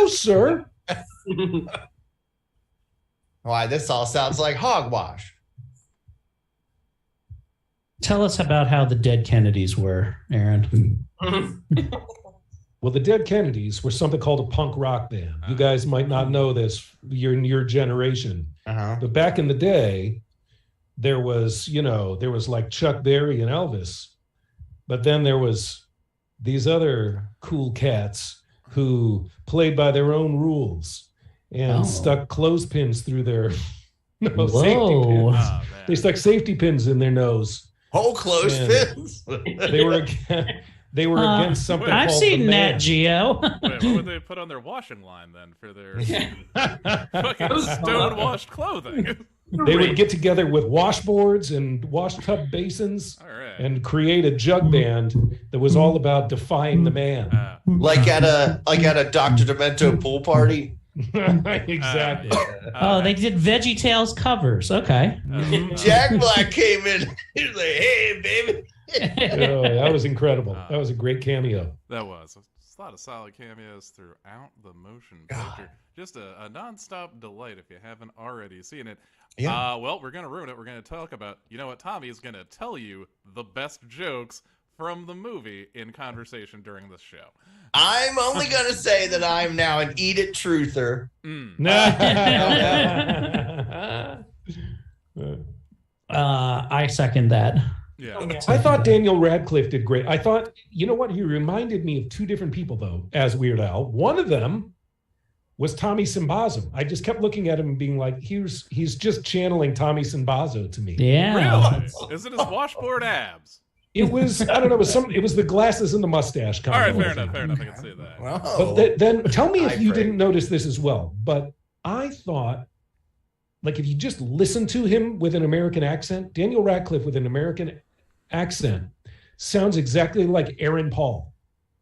no, sir. Why, this all sounds like hogwash. Tell us about how the dead Kennedys were, Aaron. Well, the Dead Kennedys were something called a punk rock band. You guys might not know this. You're in your generation. But back in the day, there was like Chuck Berry and Elvis. But then there was these other cool cats who played by their own rules and stuck clothespins through their safety pins. They stuck safety pins in their nose. Whole clothespins? They were against something I've called seen the Nat Man. Geo. Wait, what would they put on their washing line then for their fucking stone-washed clothing? They would get together with washboards and wash tub basins and create a jug band that was all about defying the man. Like at a Dr. Demento pool party? Exactly. They did Veggie Tales covers. Okay. Jack Black came in. He was like, hey, baby. Oh, that was incredible. That was a great cameo. That was. A lot of solid cameos throughout the motion picture. Just a non-stop delight if you haven't already seen it. Yeah. Well, we're going to ruin it. We're going to talk about, you know what, Tommy is going to tell you the best jokes from the movie in conversation during this show. I'm only going to say that I'm now an eat it truther. I second that. Yeah. I thought Daniel Radcliffe did great. I thought, you know what? He reminded me of two different people, though, as Weird Al. One of them was Tommy Simbazo. I just kept looking at him and being like, he's just channeling Tommy Simbazo to me. Yeah. Really? Is it his washboard abs? It was, I don't know, it was the glasses and the mustache. All right, fair enough. I can see that. But then tell me if you didn't notice this as well. But I thought, like, if you just listen to him with an American accent, Daniel Radcliffe with an American accent sounds exactly like Aaron Paul,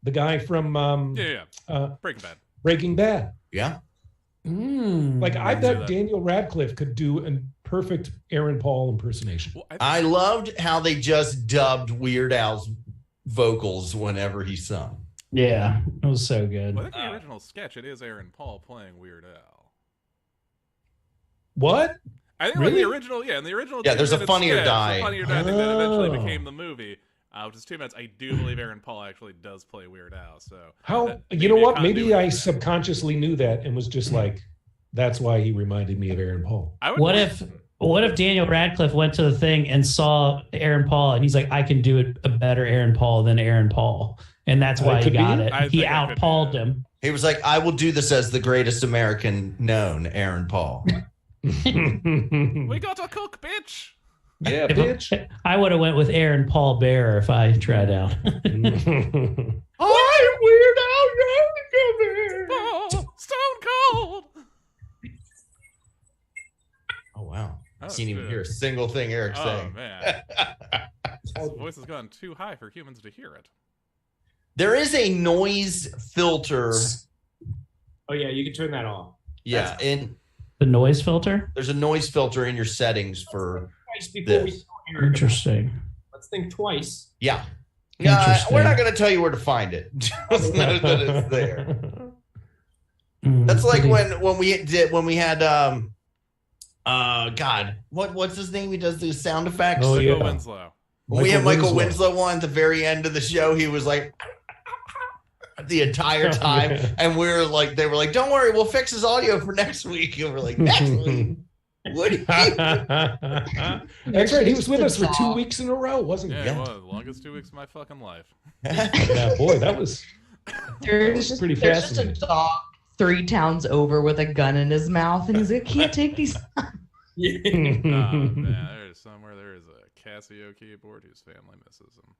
the guy from Breaking Bad. Breaking Bad. Yeah. Like, I bet Daniel Radcliffe could do a perfect Aaron Paul impersonation. Well, I loved how they just dubbed Weird Al's vocals whenever he sung. Yeah, it was so good. Well, I think the original sketch, it is Aaron Paul playing Weird Al. What? I think Really? in the original. Yeah, there's a Funny or sketch, Die. The Funny or Die thing that eventually became the movie, which is 2 minutes. I do believe Aaron Paul actually does play Weird Al. So How, you know what? Maybe I subconsciously knew that and was just like, that's why he reminded me of Aaron Paul. What if Daniel Radcliffe went to the thing and saw Aaron Paul and he's like, I can do it a better Aaron Paul than Aaron Paul. And that's why he got it. He out-Pauled him. He was like, I will do this as the greatest American known, Aaron Paul. We got a cook, bitch. Yeah, bitch. I would have went with Aaron Paul Bear if I tried out. I'm Weird Al Yankovic. Oh, Stone Cold. Oh, wow. I That's can't even good. hear a single thing Eric's saying. Man. His voice has gone too high for humans to hear it. There is a noise filter. Oh, yeah, you can turn that off. Yeah, The noise filter? there's a noise filter in your settings for Twice before we this. saw Eric. Interesting. Let's think twice. Yeah. Interesting. We're not going to tell you where to find it. Just know that it's there. That's like when we had God, what's his name? He does the sound effects. Oh, yeah. Michael Winslow. When we had Michael Winslow on at the very end of the show, he was like the entire time, and they were like, "Don't worry, we'll fix his audio for next week." And we're like, "Next week." What? That's right. He was with us for 2 weeks in a row, wasn't he? Yeah, it was the longest 2 weeks of my fucking life. Yeah, boy, that was There's pretty just a fascinating. dog 3 towns over with a gun in his mouth, and he's like, "Can't take these." Man, there is a Casio keyboard whose family misses him.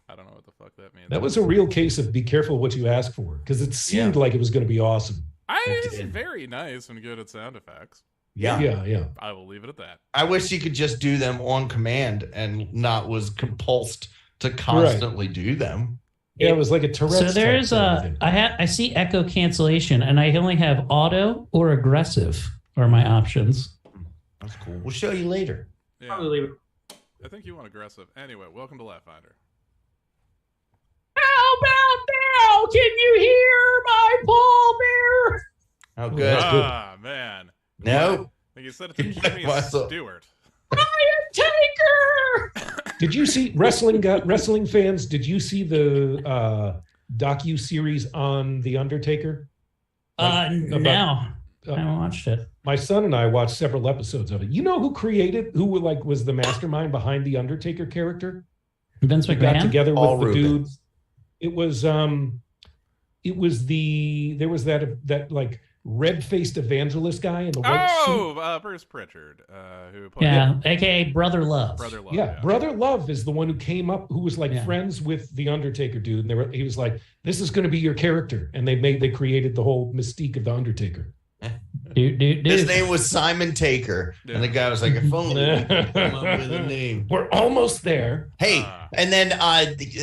I don't know what the fuck that means. That was a real case of be careful what you ask for, because it seemed like it was going to be awesome. It's very nice and good at sound effects. Yeah. I will leave it at that. I wish he could just do them on command and not was compulsed to constantly do them. Yeah, it was like a Tourette's. So there's type thing. I see echo cancellation, and I only have auto or aggressive are my options. That's cool. We'll show you later. Yeah. Probably leave it. I think you want aggressive. Anyway, welcome to Laughfinder. How about now? Can you hear my Oh, good. Ah, man. No. I think you said it to Jimmy Stewart. Undertaker! Did you see wrestling fans? Did you see the docu-series on The Undertaker? No, I haven't watched it. My son and I watched several episodes of it. You know who was the mastermind behind the Undertaker character? Vince McMahon? Got together Paul with the Rubens. dude. There was that like red-faced evangelist guy in the white suit. Bruce Pritchard, who played aka Brother Love. Brother Love is the one who came up, who was like friends with the Undertaker dude, and he was like, "This is going to be your character," and they created the whole mystique of the Undertaker. His name was Simon Taker, and the guy was like, "If only we could come up with a name." We're almost there. Hey, and then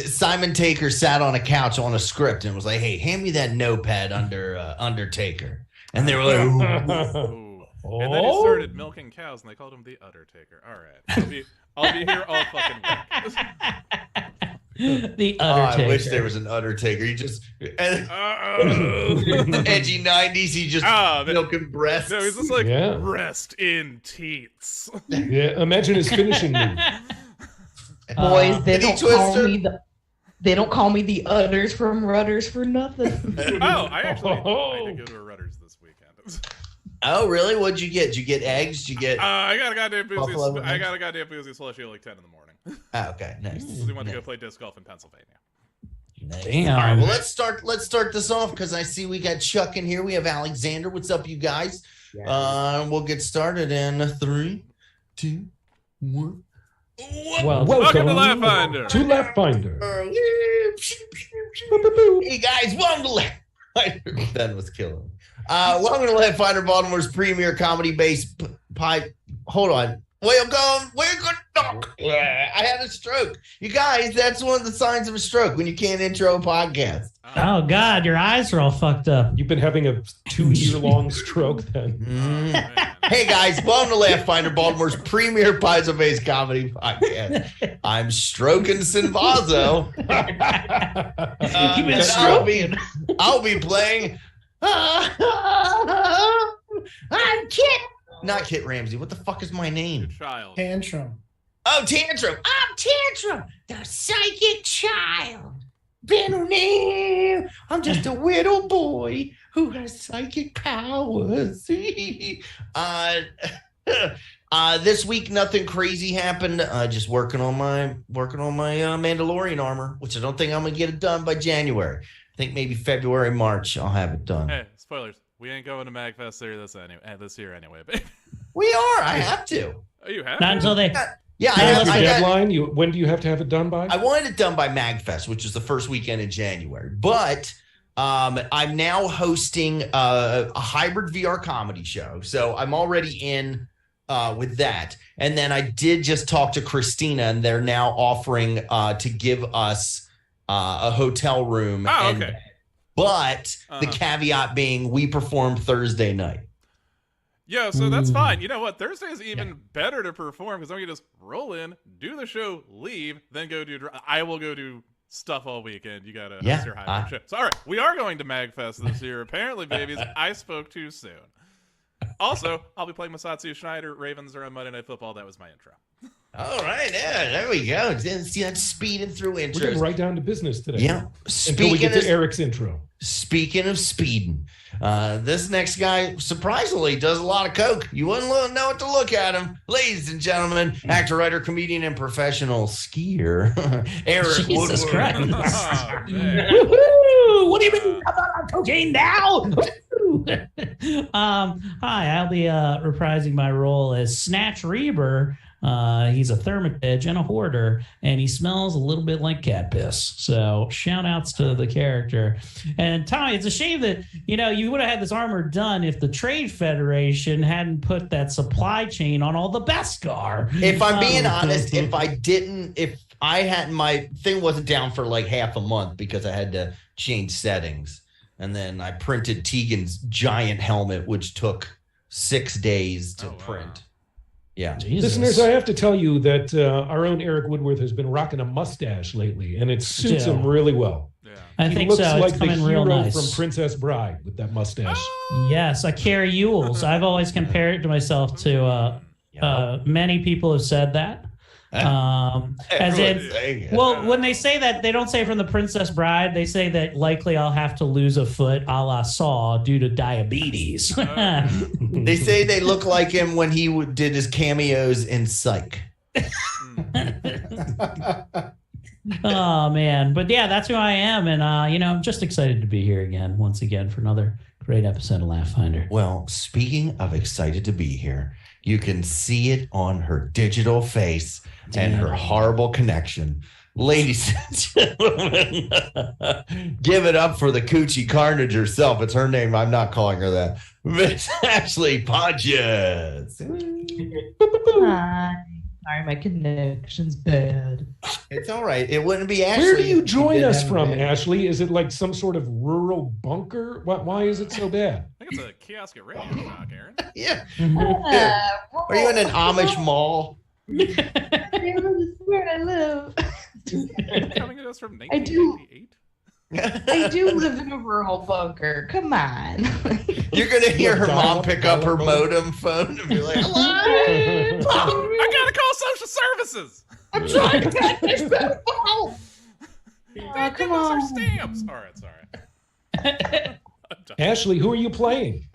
Simon Taker sat on a couch on a script and was like, "Hey, hand me that notepad under Undertaker." And they were like, Ooh. And then he started milking cows, and they called him the Undertaker. All right, I'll be here all fucking week. The Undertaker. I wish there was an Undertaker. He just edgy 90s. He just milking breasts. No, he's just like rest in teats. Yeah, imagine his finishing move. Boys, they don't call me the udders from Rudders for nothing. I did go to a Rudders this weekend. Oh, really? What'd you get? Did you get eggs? Did you get? I got a goddamn boozy slushy at like 10 in the morning. Oh, okay, nice. We went to go play disc golf in Pennsylvania. Nice. Damn. All right, well, let's start this off because I see we got Chuck in here. We have Alexander. What's up, you guys? We'll get started in 3, 2, 1. Welcome to Laughfinder. To Laughfinder. Hey guys, welcome to Laughfinder. Ben was killing me. Welcome to Laughfinder, Baltimore's premier comedy-based pipe. Hold on. Where you going? I had a stroke. You guys, that's one of the signs of a stroke when you can't intro a podcast. Oh God, your eyes are all fucked up. You've been having a 2-year-long stroke then. Hey guys, welcome to Laughfinder, Baltimore's premier pizza-based comedy podcast. I'm stroking Sinvazo. You've been stroking. I'll be playing. I'm Kit. Not Kit Ramsey. What the fuck is my name? Child. Tantrum. Oh, Tantrum. I'm Tantrum, the psychic child. I'm just a little boy who has psychic powers. This week, nothing crazy happened. Just working on my Mandalorian armor, which I don't think I'm gonna get it done by January. I think maybe February, March, I'll have it done. Hey, spoilers. We ain't going to MagFest this year anyway, baby. We are. I have to. Oh, you have? Not until they. Yeah, I deadline. When do you have to have it done by? I wanted it done by MagFest, which is the first weekend in January. But I'm now hosting a hybrid VR comedy show, so I'm already in with that. And then I did just talk to Christina, and they're now offering to give us a hotel room. Oh, okay. But the caveat being, we perform Thursday night. Yeah, so that's fine. You know what? Thursday is even better to perform because then we can just roll in, do the show, leave, then go do. I will go do stuff all weekend. You gotta host your hybrid show. So all right, we are going to MagFest this year. Apparently, babies, I spoke too soon. Also, I'll be playing Masatsu Schneider. Ravens are on Monday Night Football. That was my intro. All right, yeah, there we go. See that speeding through intros. We're getting right down to business today. Yeah. Until we get to Eric's intro. Speaking of speeding, this next guy surprisingly does a lot of coke. You wouldn't know what to look at him. Ladies and gentlemen, actor, writer, comedian, and professional skier, Eric Jesus Woodward. Christ. Oh, man. Woohoo! What do you mean? I'm not on cocaine now. Hi, I'll be reprising my role as Snatch Reber. He's a thermipage and a hoarder, and he smells a little bit like cat piss. So shout outs to the character. And Tommy, it's a shame that, you would have had this armor done if the Trade Federation hadn't put that supply chain on all the Beskar. If I'm being honest, if I hadn't, my thing wasn't down for like half a month because I had to change settings. And then I printed Tegan's giant helmet, which took 6 days to print. Yeah. Jesus. Listeners, I have to tell you that our own Eric Woodworth has been rocking a mustache lately, and it suits him really well. Yeah. I He think looks so. like It's the coming real hero nice. from Princess Bride with that mustache. Yes, I carry Yules. I've always compared to myself to many people have said that. As in, well, when they say that, they don't say from the Princess Bride. They say that likely I'll have to lose a foot a la Saw due to diabetes. They say they look like him when he did his cameos in Psych. Oh man, but yeah, that's who I am, and I'm just excited to be here once again for another great episode of Laughfinder. Well, speaking of excited to be here, you can see it on her digital face and her horrible connection. Ladies and gentlemen, give it up for the Coochie Carnage herself. It's her name. I'm not calling her that. Miss Ashley Podges. Hi. Sorry, my connection's bad. It's all right. It wouldn't be Ashley. Where do you if join didn't us have from, a- Ashley? Is it like some sort of rural bunker? Why is it so bad? I think it's a kiosk at Radio Shack, Aaron. Yeah. Are you in an Amish mall? This is where I live. Coming to us from I do. 1998. I do live in a rural bunker. Come on. You're going to hear her Dial mom up, pick up dial her up. modem phone and be like, hello? I gotta call social services. I'm trying to get this phone. Dad, Come give us our on. stamps. All right, sorry. Ashley, who are you playing?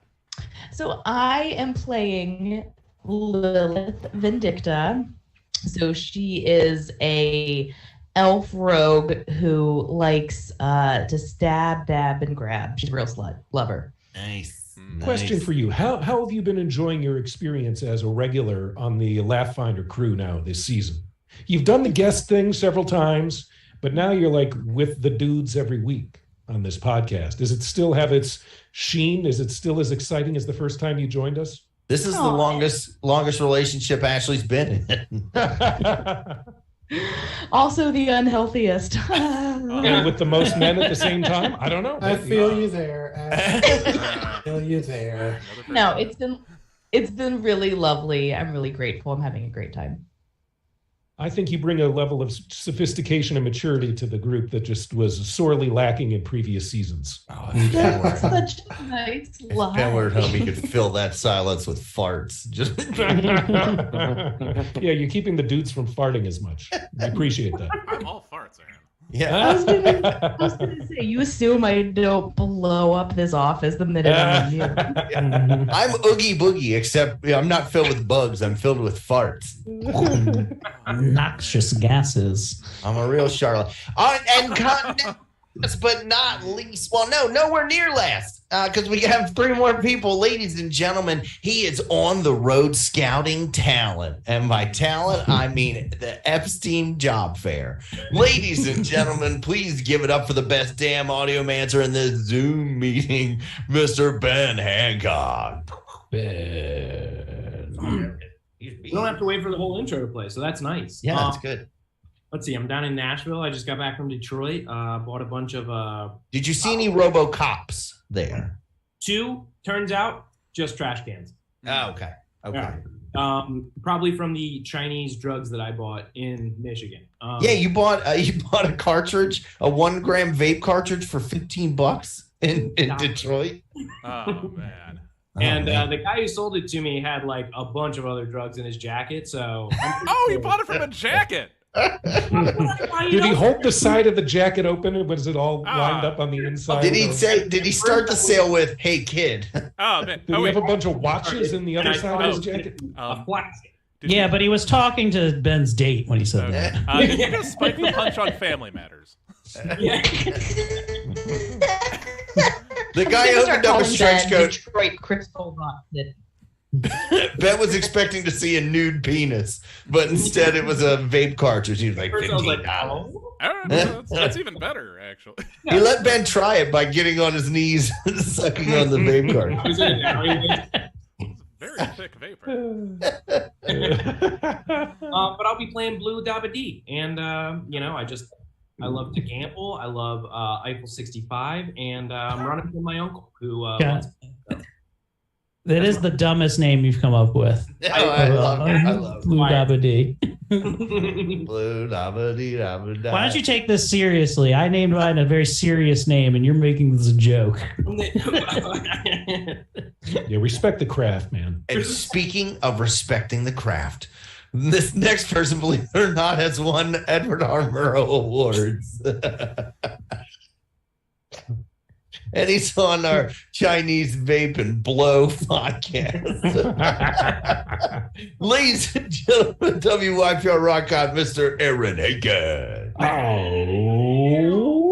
So I am playing Lilith Vindicta. So she is a elf rogue who likes to stab, dab, and grab. She's a real slut. Love her. Nice. Question for you. How have you been enjoying your experience as a regular on the Laughfinder crew now this season? You've done the guest thing several times, but now you're like with the dudes every week on this podcast. Does it still have its sheen? Is it still as exciting as the first time you joined us? This is the longest relationship Ashley's been in. Also the unhealthiest. And with the most men at the same time? I don't know. I feel you there. I feel you there. No, it's been really lovely. I'm really grateful. I'm having a great time. I think you bring a level of sophistication and maturity to the group that just was sorely lacking in previous seasons. Oh, That's such a nice lie. Ben were at home, he could fill that silence with farts. Just Yeah, you're keeping the dudes from farting as much. We appreciate that. I'm all farts, Aaron. yeah. I was gonna say, you assume I don't blow up this office the minute I'm on mute. I'm Oogie Boogie, except I'm not filled with bugs. I'm filled with farts. Noxious gases. I'm a real Charlotte. Last but not least, well, no, nowhere near last, because we have three more people. Ladies and gentlemen, he is on the road scouting talent. And by talent, I mean the Epstein job fair. Ladies and gentlemen, please give it up for the best damn audiomancer in this Zoom meeting, Mr. Ben Hancock. You don't have to wait for the whole intro to play, so that's nice. Yeah, that's good. Let's see. I'm down in Nashville. I just got back from Detroit. Bought a bunch of Did you see any RoboCops there? two. Turns out just trash cans. Oh, okay. Okay. Yeah. Probably from the Chinese drugs that I bought in Michigan. Yeah, you bought a cartridge, a 1 gram vape cartridge for $15 in Detroit. Oh man. And the guy who sold it to me had like a bunch of other drugs in his jacket. So Oh, you bought it from a jacket. Did he hold the side of the jacket open, or was it all lined up on the inside? Did he start the sale with, "Hey kid"? Oh man. Did Oh he wait. have a bunch of watches in the other And I side thought of his it was jacket? a plastic. Yeah, but he was talking to Ben's date when he said that. Did you just spike the punch on Family Matters? The guy opened up his trench coat. Detroit Crystal Rocket. Bet was expecting to see a nude penis, but instead it was a vape cartridge. He was like, First I was like, $15. oh. That's even better, actually. He let Ben try it by getting on his knees and sucking on the vape I cartridge. was in an alleyway. Very thick vapor. But I'll be playing Blue Dabba Dee, and I love to gamble. I love Eiffel 65, and I'm running from my uncle who. Yeah. That is the dumbest name you've come up with. I love it. I love it. Blue Dabba-Dee. Blue Dabba-Dee. Why don't you take this seriously? I named mine a very serious name, and you're making this a joke. Yeah, respect the craft, man. And speaking of respecting the craft, this next person, believe it or not, has won Edward R. Murrow Awards. And he's on our Chinese Vape and Blow podcast. Ladies and gentlemen, WYPR Rock God, Mr. Aaron Hagen. All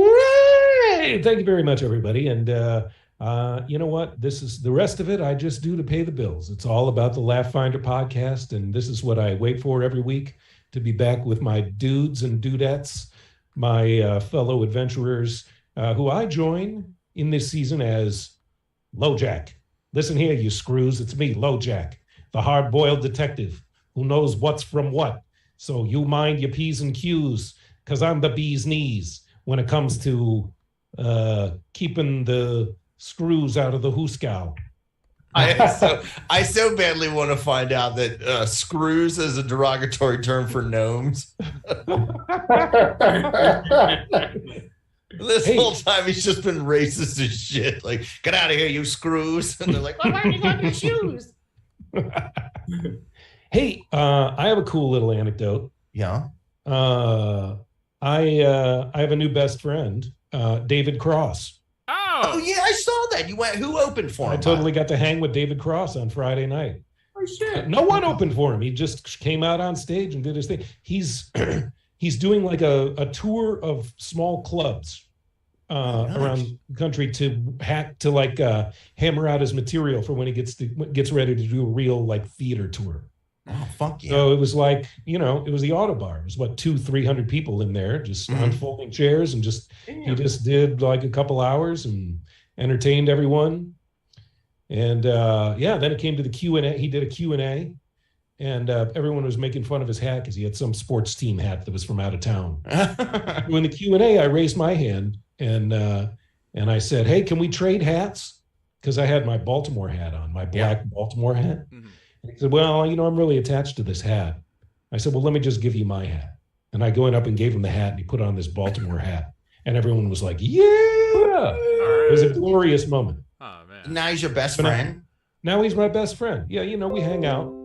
right. Thank you very much, everybody. And you know what? This is the rest of it I just do to pay the bills. It's all about the Laughfinder podcast. And this is what I wait for every week, to be back with my dudes and dudettes, my fellow adventurers, who I join in this season as LoJack. Listen here, you screws. It's me, LoJack, the hard-boiled detective who knows what's from what. So you mind your P's and Q's, because I'm the bee's knees when it comes to keeping the screws out of the hooskow. I so badly want to find out that screws is a derogatory term for gnomes. This whole time he's just been racist as shit. Like, get out of here, you screws. And they're like, why are you got your shoes? Hey, I have a cool little anecdote. Yeah. I have a new best friend, David Cross. Oh, yeah, I saw that. You went. Who opened for him? I totally got to hang with David Cross on Friday night. Oh shit! No one opened for him. He just came out on stage and did his thing. He's doing like a tour of small clubs around the country to hammer out his material for when he gets ready to do a real like theater tour. Oh, fuck yeah. So it was like, it was the Autobar. It was 200-300 people in there, just unfolding chairs, and he just did like a couple hours and entertained everyone. And then it came to the Q&A. He did a Q&A, and everyone was making fun of his hat because he had some sports team hat that was from out of town. When the Q&A, I raised my hand and I said, "Hey, can we trade hats?" Because I had my Baltimore hat on, my black Baltimore hat. Mm-hmm. He said, "Well, I'm really attached to this hat." I said, "Well, let me just give you my hat." And I went up and gave him the hat, and he put on this Baltimore hat. And everyone was like, "Yeah!" It was a glorious moment. Oh, man. Now he's your best friend? Now he's my best friend. Yeah, we hang out.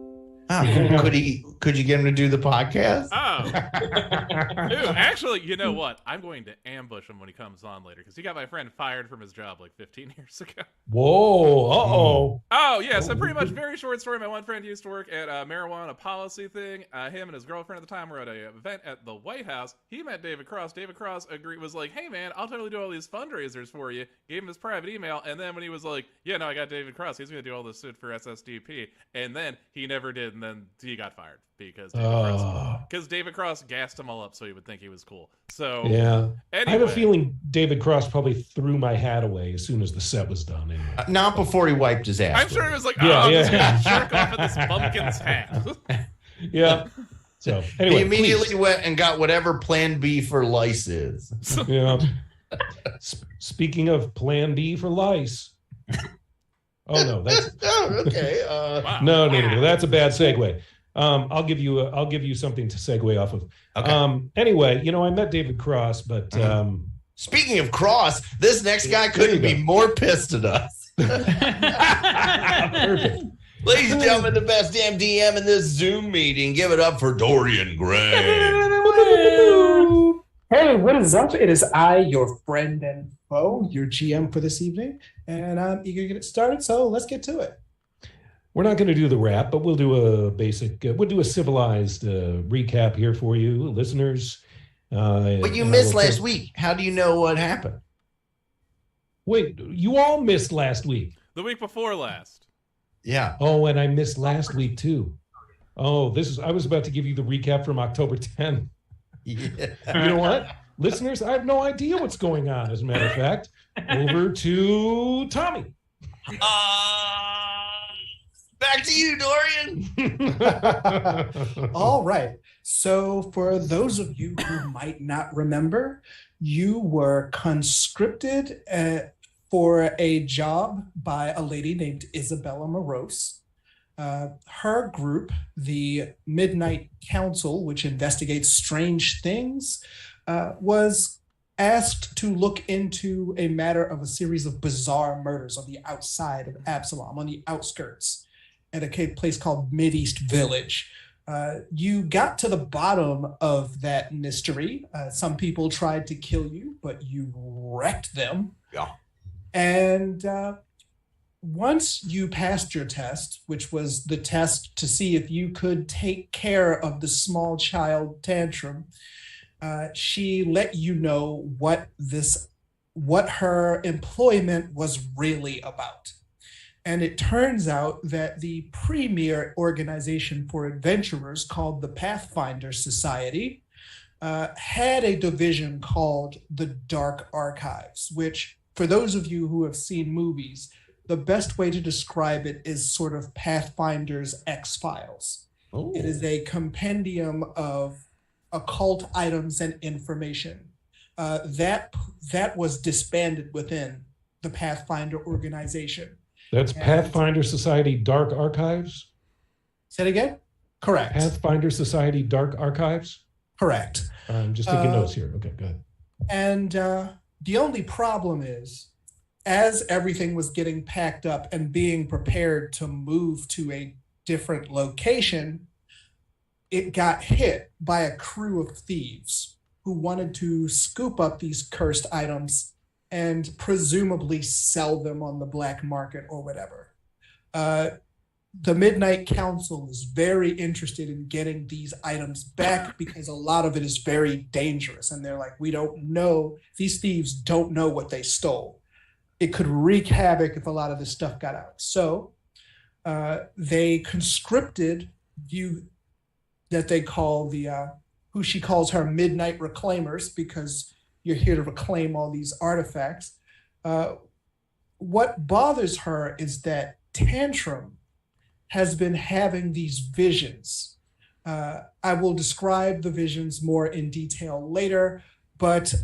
Oh, could you get him to do the podcast? Oh. Dude, actually, you know what? I'm going to ambush him when he comes on later, because he got my friend fired from his job like 15 years ago. Whoa. Uh-oh. Oh, yeah. So pretty much, very short story. My one friend used to work at a marijuana policy thing. Him and his girlfriend at the time were at an event at the White House. He met David Cross. David Cross was like, "Hey, man, I'll totally do all these fundraisers for you." Gave him his private email. And then when he was like, "Yeah, no, I got David Cross. He's going to do all this shit for SSDP." And then he never did. And then he got fired because David Cross gassed him all up so he would think he was cool. So yeah, anyway. I have a feeling David Cross probably threw my hat away as soon as the set was done. Anyway. Not before he wiped his ass. I'm sure he was like, I'm just gonna jerk off at this pumpkin's hat. Yeah. So anyway, he immediately went and got whatever Plan B for lice is. Yeah. Speaking of Plan B for lice. Oh no, that's okay. Wow. No, that's a bad segue. I'll give you something to segue off of. Okay. Anyway, I met David Cross, but speaking of Cross, this next guy couldn't be more pissed at us. Perfect. Ladies and gentlemen, the best damn DM in this Zoom meeting. Give it up for Dorian Gray. Hey, what is up? It is I, your friend and foe, your GM for this evening, and I'm eager to get it started, so let's get to it. We're not going to do the rap, but we'll do a civilized recap here for you, listeners. But you missed last week. How do you know what happened? Wait, you all missed last week. The week before last. Yeah. Oh, and I missed last week too. Oh, I was about to give you the recap from October 10th. Yeah. You know what? Listeners, I have no idea what's going on, as a matter of fact. Over to Tommy. Back to you, Dorian. All right. So for those of you who might not remember, you were conscripted for a job by a lady named Isabella Morose. Her group, the Midnight Council, which investigates strange things, was asked to look into a matter of a series of bizarre murders on the outside of Absalom, on the outskirts, at a place called Mideast Village. You got to the bottom of that mystery. Some people tried to kill you, but you wrecked them. Yeah. And once you passed your test, which was the test to see if you could take care of the small child Tantrum, she let you know what her employment was really about. And it turns out that the premier organization for adventurers, called the Pathfinder Society, had a division called the Dark Archives, which, for those of you who have seen movies, the best way to describe it is sort of Pathfinder's X-Files. Oh. It is a compendium of occult items and information that was disbanded within the Pathfinder organization. That's Pathfinder Society Dark Archives? Say it again? Correct. Pathfinder Society Dark Archives? Correct. I'm just taking notes here. Okay, good. And the only problem is, as everything was getting packed up and being prepared to move to a different location, it got hit by a crew of thieves who wanted to scoop up these cursed items and presumably sell them on the black market or whatever. The Midnight Council is very interested in getting these items back because a lot of it is very dangerous. And they're like, we don't know, these thieves don't know what they stole. It could wreak havoc if a lot of this stuff got out. So they conscripted you that they call who she calls her Midnight Reclaimers, because you're here to reclaim all these artifacts. What bothers her is that Tantrum has been having these visions. I will describe the visions more in detail later, but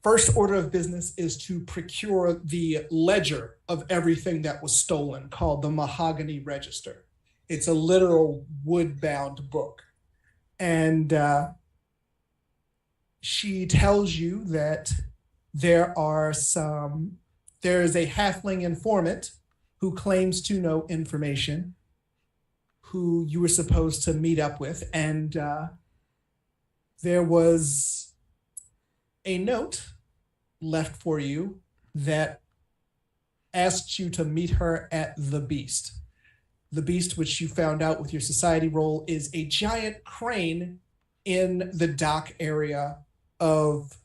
first order of business is to procure the ledger of everything that was stolen, called the Mahogany Register. It's a literal wood-bound book. And she tells you that there is a halfling informant who claims to know information, who you were supposed to meet up with. And there was a note left for you that asked you to meet her at the Beast. The Beast, which you found out with your society roll, is a giant crane in the dock area of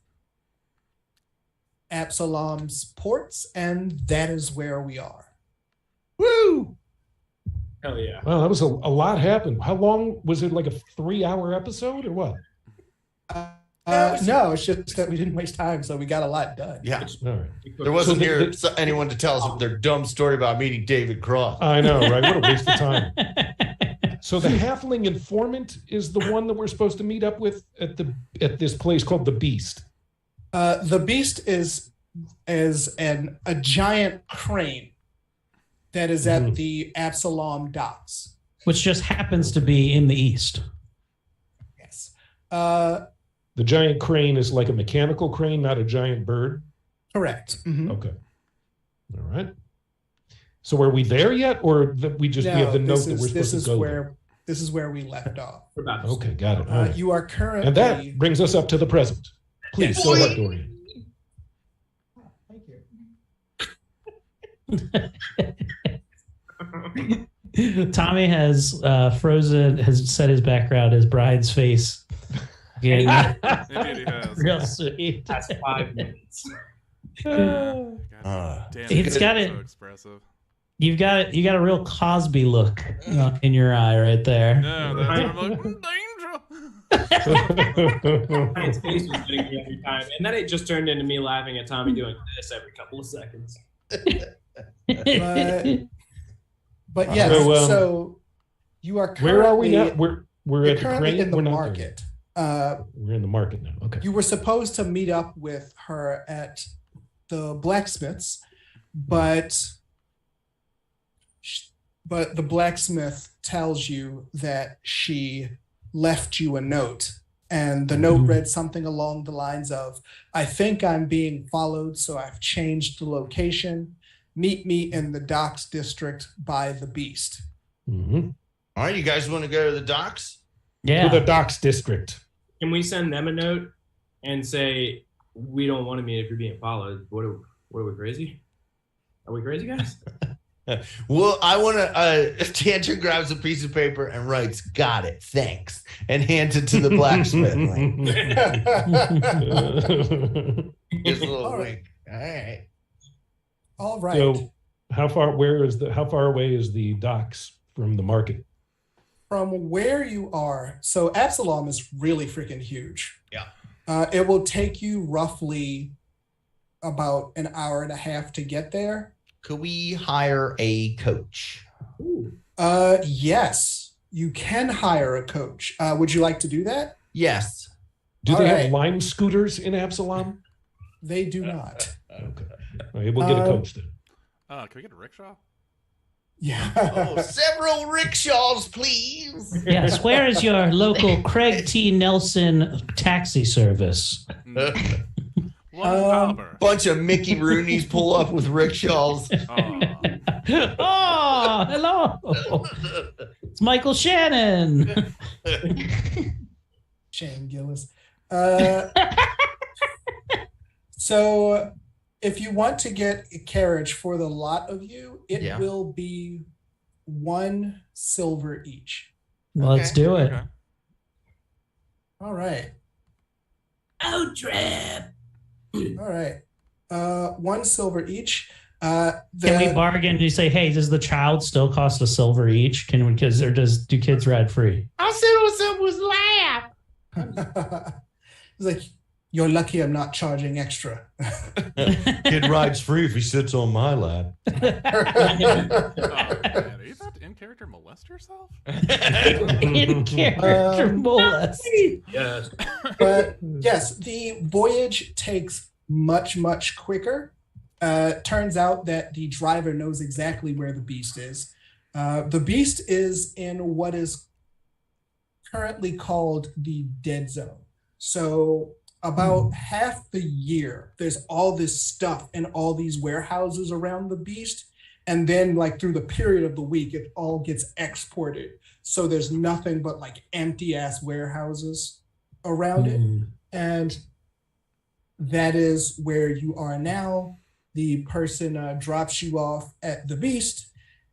Absalom's ports, and that is where we are. Woo! Hell yeah. Well, that was a lot happened. How long was it? Like a 3-hour episode or what? No, it's just that we didn't waste time, so we got a lot done. Yeah. All right. There wasn't anyone to tell us their dumb story about meeting David Cross. I know, right? What a waste of time. So the halfling informant is the one that we're supposed to meet up with at this place called the Beast. The Beast is a giant crane that is at the Absalom docks, which just happens to be in the east. Yes. The giant crane is like a mechanical crane, not a giant bird? Correct. Mm-hmm. Okay. All right. So are we there yet, or we have the note that we're supposed to go there? This is where we left off. Okay, got it. Right. You are currently... And that brings us up to the present. Please, Yes. go ahead, Dorian. Thank you. Tommy has has set his background as Brian's face. Indeed he has. Real sweet. That's 5 minutes. Damn, It's got it. so expressive. You got a real Cosby look in your eye right there. No, that's what I'm like, danger. Brian's face was getting me every time. And then it just turned into me laughing at Tommy doing this every couple of seconds. But yes, so you are currently... Where are we now? We're at the currently crane? in the We're not there market. yet. We're in the market now. Okay. You were supposed to meet up with her at the blacksmiths, but the blacksmith tells you that she left you a note, and the note read something along the lines of, "I think I'm being followed, so I've changed the location. Meet me in the docks district by the beast." Mm-hmm. All right, you guys want to go to the docks? Yeah. To the docks district. Can we send them a note and say, we don't want to meet if you're being followed? What are we, crazy? Are we crazy, guys? Well, I want to. Tantrum grabs a piece of paper and writes, "Got it, thanks," and hands it to the blacksmith. Gives a little wink. All right. All right. So, how far away is the docks from the market? From where you are, so Absalom is really freaking huge. Yeah. It will take you roughly about an hour and a half to get there. Could we hire a coach? Yes, you can hire a coach. Would you like to do that? Yes. Do they have lime scooters in Absalom? They do not. Okay. All right, we'll get a coach then. Can we get a rickshaw? Yeah. Several rickshaws, please. Yes. Where is your local Craig T. Nelson taxi service? Bunch of Mickey Rooney's pull up with rickshaws. Oh, hello. It's Michael Shannon. Shane Gillis. So if you want to get a carriage for the lot of you, it will be 1 silver each. Well, let's do it. Okay. All right. Oh, trip. All right. 1 silver each. Can we bargain? Do you say, hey, does the child still cost a silver each? Can we, because do kids ride free? I said what's up was laugh. He's like, you're lucky I'm not charging extra. Kid rides free if he sits on my lap. Oh, man. Are you about to in-character molest yourself? In-character molest. Yes. But yes, the voyage takes much, much quicker. Turns out that the driver knows exactly where the beast is. The beast is in what is currently called the dead zone. So about half the year, there's all this stuff in all these warehouses around the beast. And then like through the period of the week, it all gets exported. So there's nothing but like empty ass warehouses around it. And that is where you are now. The person drops you off at the beast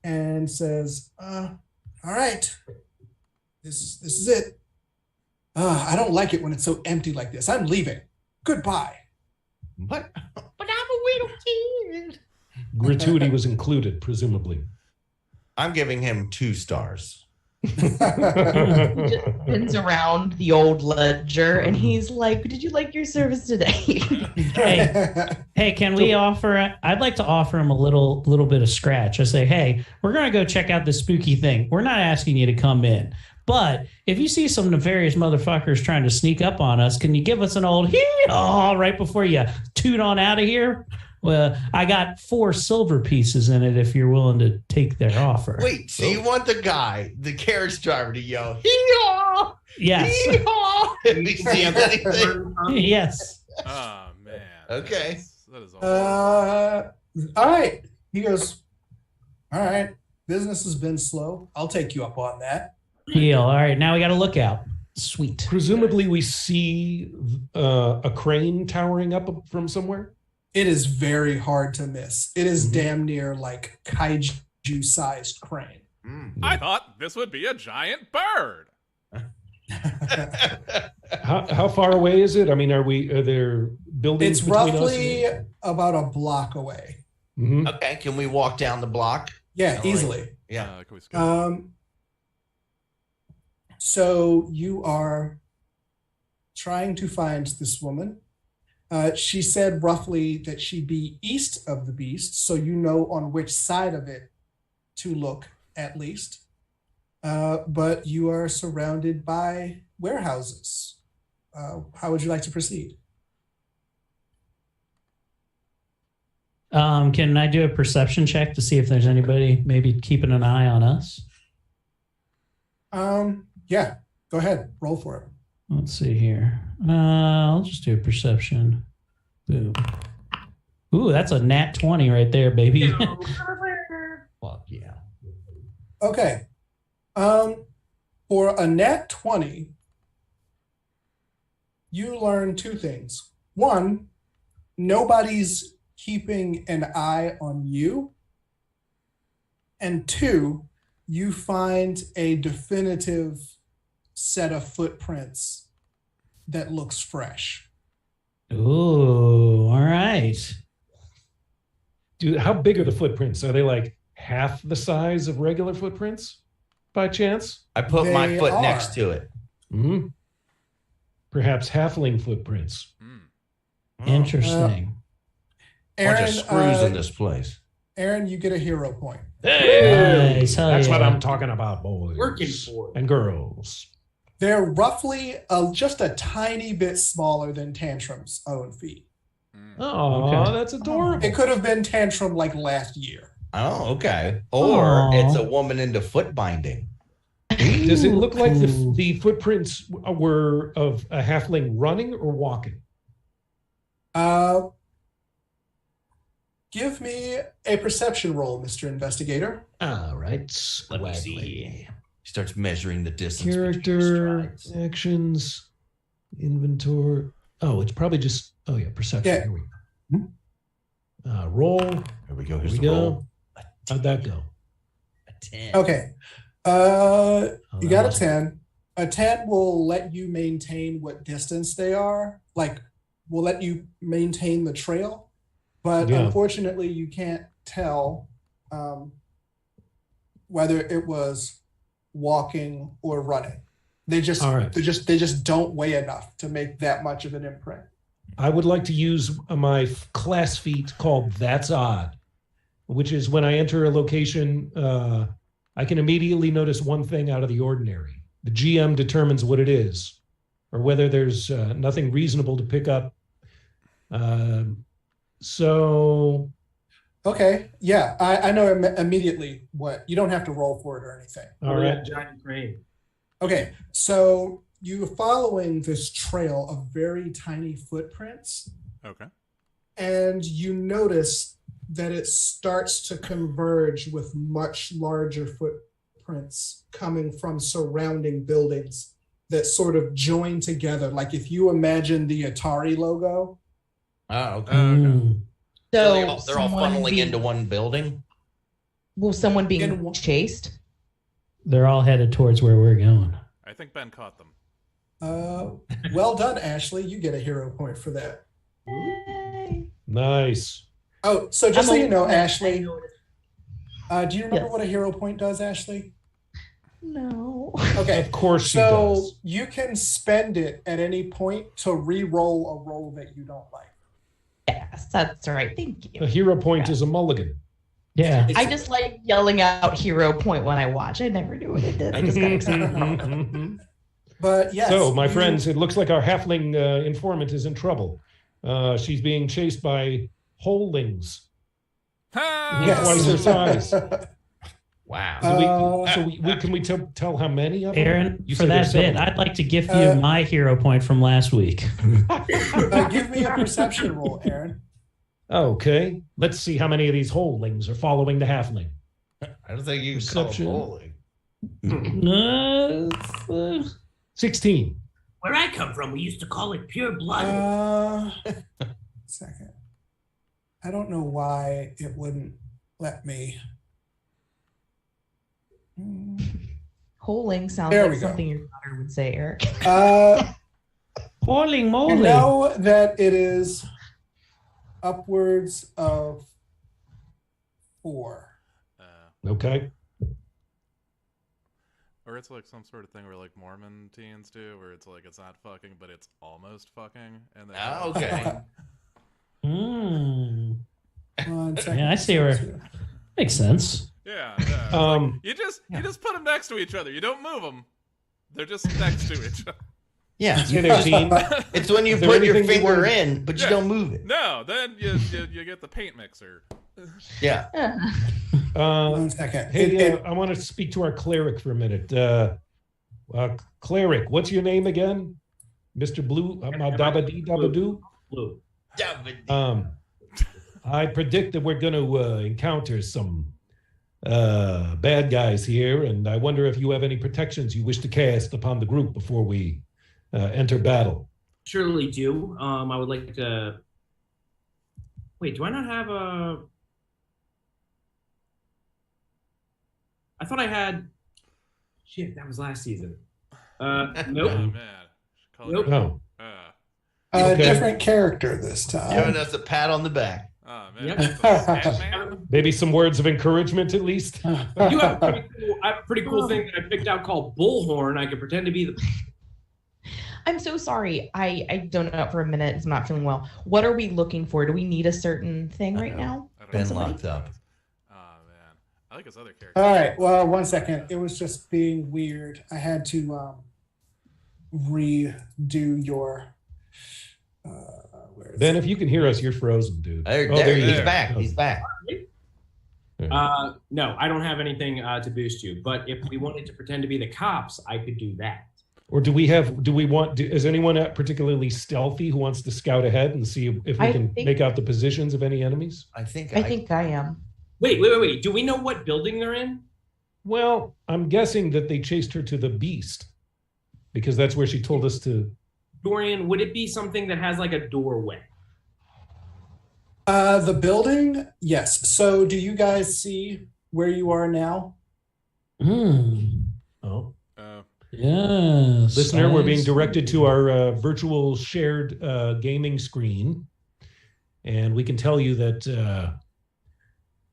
and says, all right, this is it. I don't like it when it's so empty like this. I'm leaving. Goodbye. But I'm a little kid. Gratuity was included, presumably. I'm giving him 2 stars. He just spins around the old ledger and he's like, did you like your service today? Hey, can we offer? I'd like to offer him a little bit of scratch. I say, hey, we're going to go check out this spooky thing. We're not asking you to come in. But if you see some nefarious motherfuckers trying to sneak up on us, can you give us an old hee-haw right before you toot on out of here? Well, I got 4 silver pieces in it if you're willing to take their offer. Wait, so you want the carriage driver to yell, hee-haw! Yes. Hee-haw! If you see anything. Yes. Oh, man. Okay. That is all right. He goes, all right, business has been slow. I'll take you up on that. Deal. All right, now we got to look out. Sweet. Presumably we see a crane towering up from somewhere. It is very hard to miss. It is damn near like kaiju-sized crane. I thought this would be a giant bird. How far away is it? I mean, are there buildings? It's between roughly us and about a block away. Okay, can we walk down the block? Yeah, easily. Yeah. Can we skip? So you are trying to find this woman. She said roughly that she'd be east of the beast, so you know on which side of it to look at least. But you are surrounded by warehouses. How would you like to proceed? Can I do a perception check to see if there's anybody maybe keeping an eye on us? Yeah, go ahead. Roll for it. Let's see here. I'll just do a perception. Boom. Ooh, that's a nat 20 right there, baby. Fuck yeah. Okay. For a nat 20, you learn two things. One, nobody's keeping an eye on you. And two, you find a definitive set of footprints that looks fresh. Ooh, all right. Dude, how big are the footprints? Are they like half the size of regular footprints by chance? I put my They foot are. next to it. Mm-hmm. Perhaps halfling footprints. Interesting. Bunch Aaron, of screws in this place. Aaron, you get a hero point. Nice. Hell That's what yeah. I'm talking about, boys. Working for it. and girls. They're roughly just a tiny bit smaller than Tantrum's own feet. Oh, Okay. that's adorable. It could have been Tantrum like last year. Oh, okay. Or Aw. it's a woman into foot binding. Does it look like Ooh. the footprints were of a halfling running or walking? Give me a perception roll, Mr. Investigator. All right. Let me see. He starts measuring the distance. Character, between strides. actions, inventory. Oh, it's probably just, perception. Yeah. Here we go. Roll. Here we go. Here Here's we the go. roll. How'd that go? A 10. Okay. Oh, You that got a was- 10. A 10 will let you maintain what distance they are. Like, will let you maintain the trail. But Yeah. unfortunately, you can't tell whether it was walking or running. They just, All right. they just don't weigh enough to make that much of an imprint. I would like to use my class feat called That's Odd, which is when I enter a location, I can immediately notice one thing out of the ordinary. The GM determines what it is, or whether there's nothing reasonable to pick up. So, Okay. Yeah, I know immediately what. You don't have to roll for it or anything. all Look at right. that giant crane. Okay, so you're following this trail of very tiny footprints, Okay. and you notice that it starts to converge with much larger footprints coming from surrounding buildings that sort of join together. Like if you imagine the Atari logo. Oh, okay. Mm. So So they're all someone funneling being- into one building? Will someone In being one- chased? They're all headed towards where we're going. I think Ben caught them. Well done, Ashley. You get a hero point for that. Yay. Nice. Oh, so just I'm so you know, always- Ashley, do you remember Yes. what a hero point does, Ashley? No. Okay. Of course she So does. you can spend it at any point to re-roll a roll that you don't like. Yes, that's right. Thank A you. hero point is a mulligan. Yeah. I just like yelling out hero point when I watch. I never knew what it did. I just got excited. But yes. So, my you- friends, it looks like our halfling informant is in trouble. She's being chased by holings. Ha! Yes. Twice her size. Wow. So can we tell how many of them? Aaron, You for said that there's bit, several. I'd like to give you Uh, my hero point from last week. Give me a perception roll, Aaron. Okay, let's see how many of these holings are following the halfling. I don't think you can call it Perception. bowling. 16. Where I come from, we used to call it pure blood. Second. I don't know why it wouldn't let me. Holing sounds There like we go. something your daughter would say, Eric. Holy You moly. know that it is upwards of 4. Okay. Or it's like some sort of thing where like Mormon teens do, where it's like it's not fucking, but it's almost fucking. And then Oh, okay. Mm. 1 second. Yeah, I see where makes sense. yeah, it's like, Um, you just put them next to each other. You don't move them. They're just next to each other. Yeah, Hey there, team. it's when you Is there put your anything you finger wanna- in, but you don't move it. No, then you get the paint mixer. Yeah. 1 second. Hey, I want to speak to our cleric for a minute. Cleric, what's your name again? Mr. Blue? Dabadi Dabadoo? Blue. I predict that we're going to encounter some bad guys here, and I wonder if you have any protections you wish to cast upon the group before we enter battle. Surely do. I would like to. Wait, do I not have a? I thought I had. Shit, that was last season. Nope. Oh man. Nope. No. A Okay. different character this time. Giving us a pat on the back. Oh man. Yep. That's a stat man. Maybe some words of encouragement at least. You have a pretty cool thing that I picked out called Bullhorn. I could pretend to be the. I'm so sorry. I zoned out for a minute. I'm not feeling well. What are we looking for? Do we need a certain thing right now? I don't Been know. locked up. Oh man. I like his other character. All right. Well, 1 second. It was just being weird. I had to redo your. Where is Ben, it? if you can hear us, you're frozen, dude. There, Oh, there, you he's are. back. Oh. He's back. No, I don't have anything to boost you. But if we wanted to pretend to be the cops, I could do that. Or is anyone particularly stealthy who wants to scout ahead and see if we I can think- make out the positions of any enemies? I think I am. Wait. Do we know what building they're in? Well, I'm guessing that they chased her to the beast because that's where she told us to. Dorian, would it be something that has like a doorway? The building, yes. So, do you guys see where you are now? Oh, Yes. listener, we're being I directed to our virtual shared gaming screen, and we can tell you that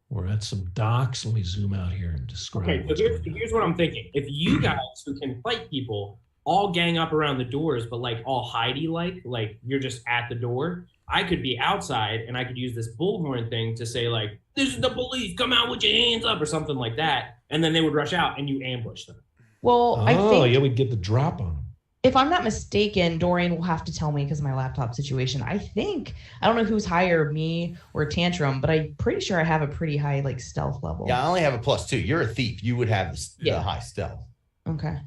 we're at some docks. Let me zoom out here and describe. Okay, so what's going on. here's what I'm thinking. If you guys who can fight people all gang up around the doors, but like all hidey like you're just at the door, I could be outside and I could use this bullhorn thing to say like, "This is the police, come out with your hands up," or something like that, and then they would rush out and you ambush them. Well, I Oh, think yeah, we'd get the drop on them. if I'm not mistaken, Dorian will have to tell me because of my laptop situation. I don't know who's higher, me or Tantrum, but I'm pretty sure I have a pretty high like stealth level. Yeah, I only have a +2. You're a thief. You would have the high stealth. Okay.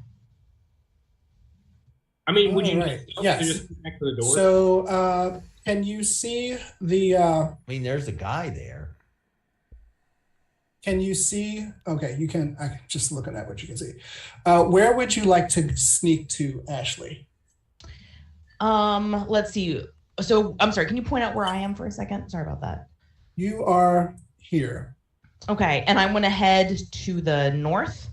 I mean, would you Alright, just, yes. just connect to the door? So, can you see the? I mean, there's a guy there. Can you see? Okay, you can. I just looking at what you can see. Where would you like to sneak to, Ashley? Let's see. So I'm sorry, can you point out where I am for a second? Sorry about that. You are here. Okay, and I want to head to the north.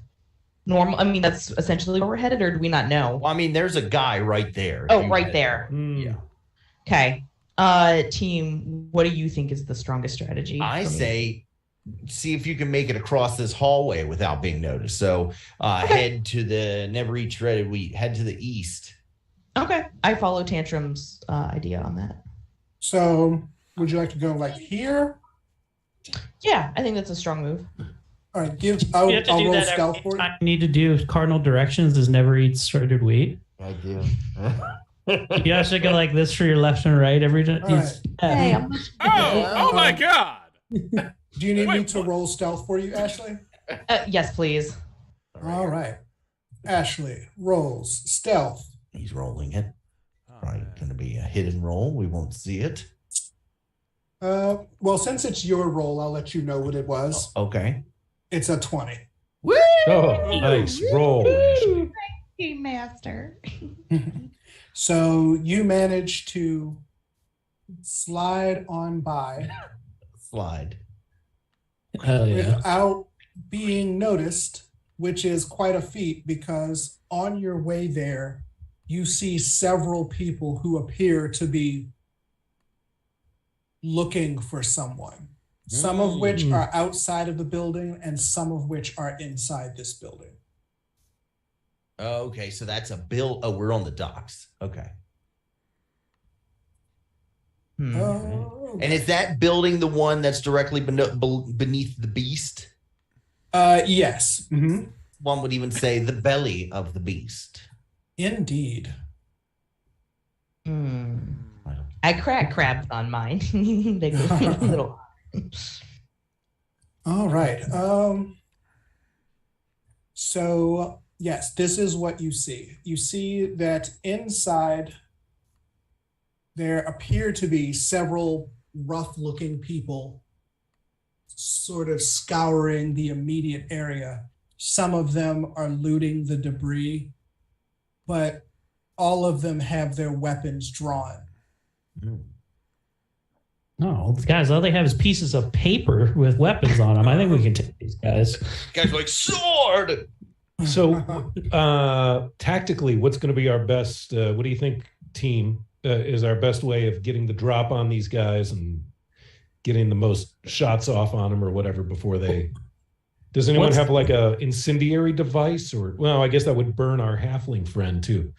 I mean, that's essentially where we're headed, or do we not know? Well, I mean, there's a guy right there. Oh, You right had- there. Yeah. Okay. Team, what do you think is the strongest strategy? I for me? say, see if you can make it across this hallway without being noticed. So head to the Never Eat Shredded Wheat. Head to the east. Okay, I follow Tantrum's idea on that. So, would you like to go like here? Yeah, I think that's a strong move. All right, You have to I'll do roll that stealth every for you. time you need to do cardinal directions is never eat shredded wheat. I do. You have to go like this for your left and right every time. All right. Hey, I'm Oh my god. Do you need me Wait, to roll stealth for you, Ashley? yes, please. All right. Ashley rolls stealth. He's rolling it. Oh, Right, man. going to be a hidden roll. We won't see it. Well, since it's your roll, I'll let you know what it was. Okay. It's a 20. Oh, nice roll, Ashley. Hey, master. So you manage to slide on by Slide. Hell yeah. without being noticed, which is quite a feat because on your way there, you see several people who appear to be looking for someone, some of which are outside of the building and some of which are inside this building. Okay, so that's a bill. Oh, we're on the docks. Okay. Oh, And is that building the one that's directly beneath the beast? yes. One would even say the belly of the beast. Indeed. I crack crabs on mine. They go a little. All right. So, yes, this is what you see. You see that inside there appear to be several rough-looking people sort of scouring the immediate area. Some of them are looting the debris, but all of them have their weapons drawn. No, guys, all they have is pieces of paper with weapons on them. I think we can take these guys. Guys are like, sword! So, tactically, what's going to be our best? What do you think, team, is our best way of getting the drop on these guys and getting the most shots off on them or whatever before they... Does anyone have like a incendiary device? Or, well, I guess that would burn our halfling friend too.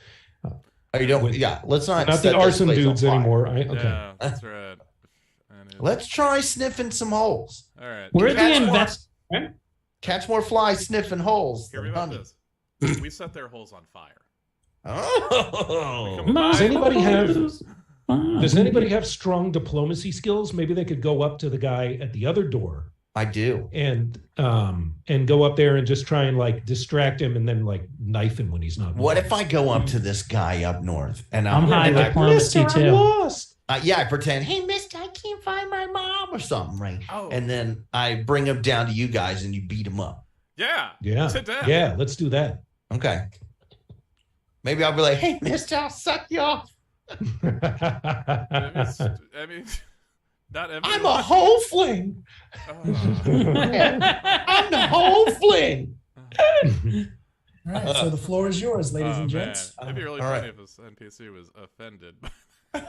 Oh, you don't? Yeah, let's not. Not the arson dudes anymore. Okay. Yeah, that's right. Let's try sniffing some holes. All right. We're the invest. Catch more flies sniffing holes. Here we go. We set their holes on fire. Oh. Does anybody have strong diplomacy skills? Maybe they could go up to the guy at the other door. I do. And go up there and just try and like distract him and then like knife him when he's not. What if I go up to this guy up north and I'm high diplomacy too. Lost. I pretend, hey, mister, I can't find my mom or something, right? Oh. And then I bring him down to you guys and you beat him up. Yeah. Sit down. Yeah, let's do that. Okay. Maybe I'll be like, hey, mister, I'll suck you off. I mean, not everyone. I'm a whole fling. I'm the whole fling. All right, so the floor is yours, ladies and gents. It'd be really funny if this NPC was offended. I'm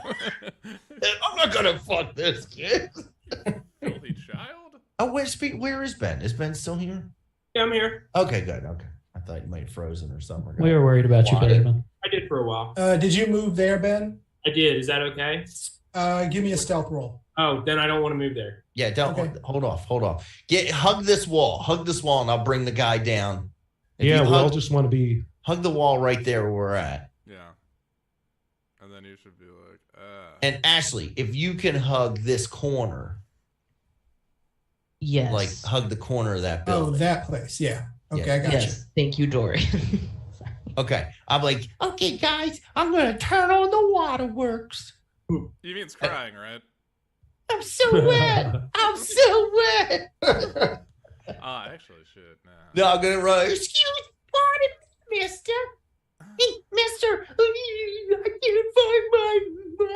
not gonna fuck this kid. Filthy child. Oh, where is Ben? Is Ben still here? Yeah, I'm here. Okay, good. Okay, I thought you might have frozen or something. We were worried about you, Benjamin. I did for a while. Did you move there, Ben? I did. Is that okay? Give me a stealth roll. Oh, then I don't want to move there. Yeah, don't hold off. Hug this wall, and I'll bring the guy down. We all just want to be hug the wall right there where we're at. Yeah, and then you should be like, And Ashley, if you can hug this corner, yes, like hug the corner of that building. Oh, that place. Yeah. Okay, I got you. Thank you, Dory. Okay, I'm like, okay, guys, I'm gonna turn on the waterworks. You mean it's crying, right? I'm so wet. I'm so wet. I actually should. No, I'm gonna run. Excuse me, mister. Hey, mister, I can't find my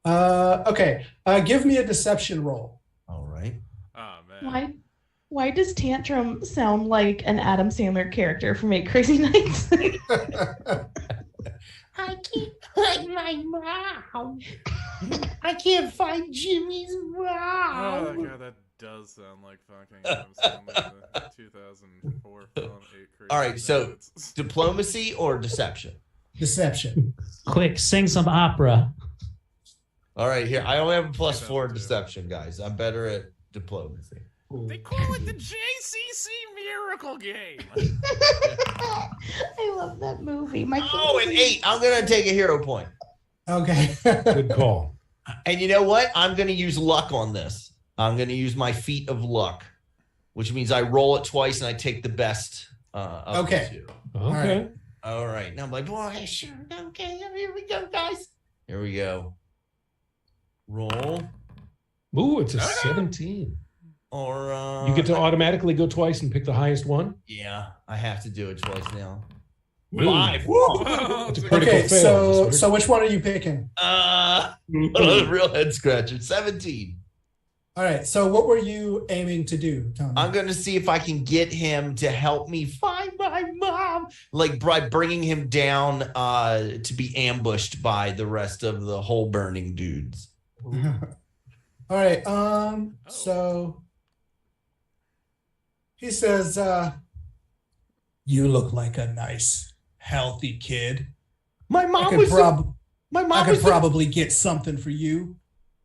mom. Okay, give me a deception roll. All right. Oh, man. Why does Tantrum sound like an Adam Sandler character from 8 Crazy Nights? I can't find my mom. I can't find Jimmy's mom. Oh, God, that does sound like fucking Adam Sandler, the 2004 film 8 Crazy All right, so Nights. diplomacy or deception? Deception. Quick, sing some opera. All right, here. I only have a +4 in deception, guys. I'm better at diplomacy. They call it the JCC Miracle Game. I love that movie. An 8. I'm going to take a hero point. Okay. Good call. And you know what? I'm going to use luck on this. I'm going to use my feat of luck, which means I roll it twice and I take the best of the two. Okay. All right. Now I'm like, boy, sure. Okay, here we go, guys. Here we go. Roll. Ooh, it's a 17. Or you get to automatically go twice and pick the highest one? Yeah, I have to do it twice now. 5. It's a critical Okay, fail. so which one are you picking? Real head scratcher. 17. All right, so what were you aiming to do, Tommy? I'm going to see if I can get him to help me find my mom, like by bringing him down to be ambushed by the rest of the hole burning dudes. All right, so he says, you look like a nice, healthy kid. My mom I could probably get something for you.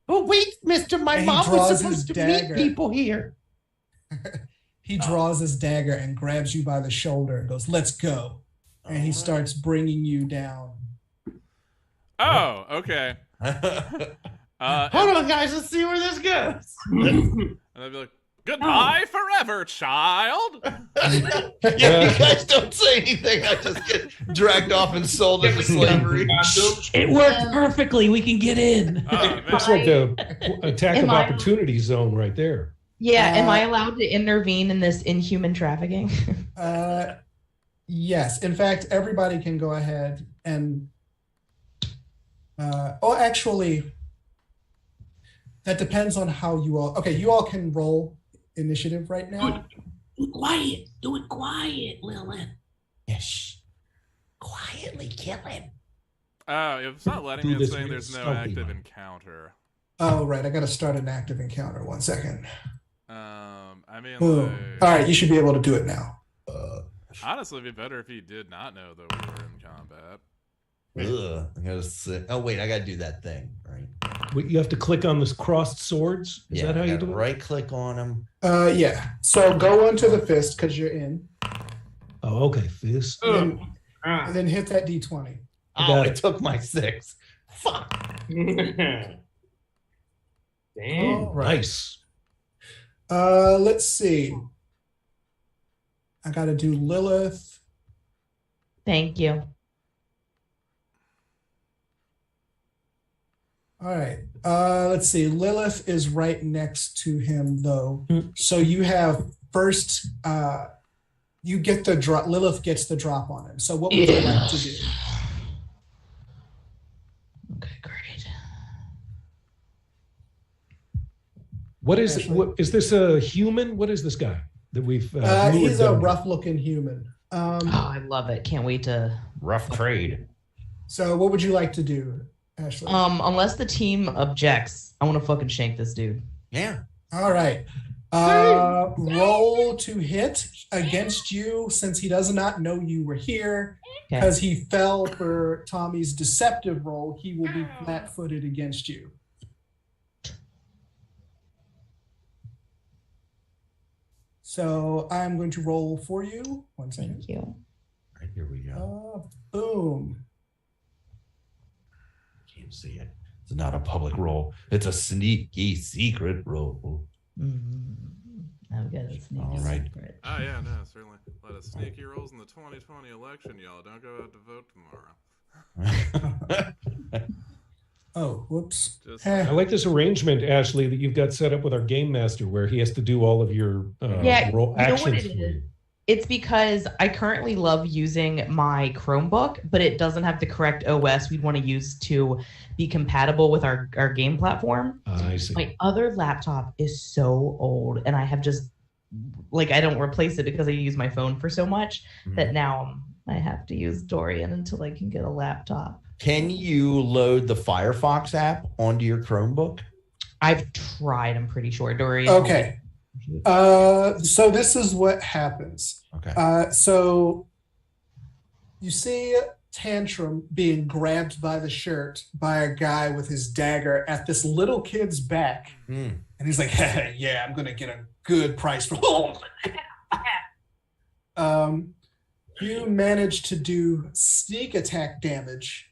Oh, wait, mister, my mom was supposed to meet people here. He draws his dagger and grabs you by the shoulder and goes, let's go. and he starts bringing you down. Oh, okay. Hold on, guys. Let's see where this goes. And I'd be like, goodbye forever, child. Yeah, you guys don't say anything. I just get dragged off and sold into slavery. It worked perfectly. We can get in. Looks like the attack of opportunity zone right there. Yeah, am I allowed to intervene in this inhuman trafficking? Yes. In fact, everybody can go ahead and. Actually, that depends on how you all. Okay, you all can roll initiative right now. Do it quiet. Do it quiet, Lilith. Yes. Quietly kill him. If it's not letting me, it's saying there's no active encounter. Oh, right. I got to start an active encounter. 1 second. I mean, all right, you should be able to do it now. Honestly, it'd be better if he did not know that we were in combat. I gotta sit. Oh wait, I gotta do that thing, right? Wait, you have to click on this crossed swords. Is that how you do it? Right click on them. Yeah. So go onto the fist because you're in. Oh, okay. Fist. And then hit that D20. Oh, it took my 6. Fuck. Damn. All right. Nice. Let's see. I got to do Lilith. Thank you. All right. Let's see. Lilith is right next to him, though. So you have first. You get the drop. Lilith gets the drop on him. So what would you like to do? Okay, great. What is is this a human? What is this guy that we've? He's a rough-looking human. I love it. Can't wait to. Rough trade. So what would you like to do, Ashley? Unless the team objects, I want to fucking shank this dude. Yeah. All right. Roll to hit against you since he does not know you were here. Because he fell for Tommy's deceptive roll, he will be flat-footed against you. So I'm going to roll for you. 1 second. Thank you. All right, here we go. Boom. Can't see it. It's not a public roll. It's a sneaky secret roll. I've got a sneaky All right. secret. Oh, yeah, no, certainly. Let us sneaky rolls in the 2020 election, y'all. Don't go out to vote tomorrow. Oh, whoops. I like this arrangement, Ashley, that you've got set up with our game master, where he has to do all of your role actions for you. It's because I currently love using my Chromebook, but it doesn't have the correct OS we'd want to use to be compatible with our game platform. I see. My other laptop is so old, and I have just, I don't replace it because I use my phone for so much that now I have to use Dorian until I can get a laptop. Can you load the Firefox app onto your Chromebook? I've tried, I'm pretty sure. Dorian. Okay. So this is what happens. Okay. So you see Tantrum being grabbed by the shirt by a guy with his dagger at this little kid's back. And he's like, yeah, I'm going to get a good price for you managed to do sneak attack damage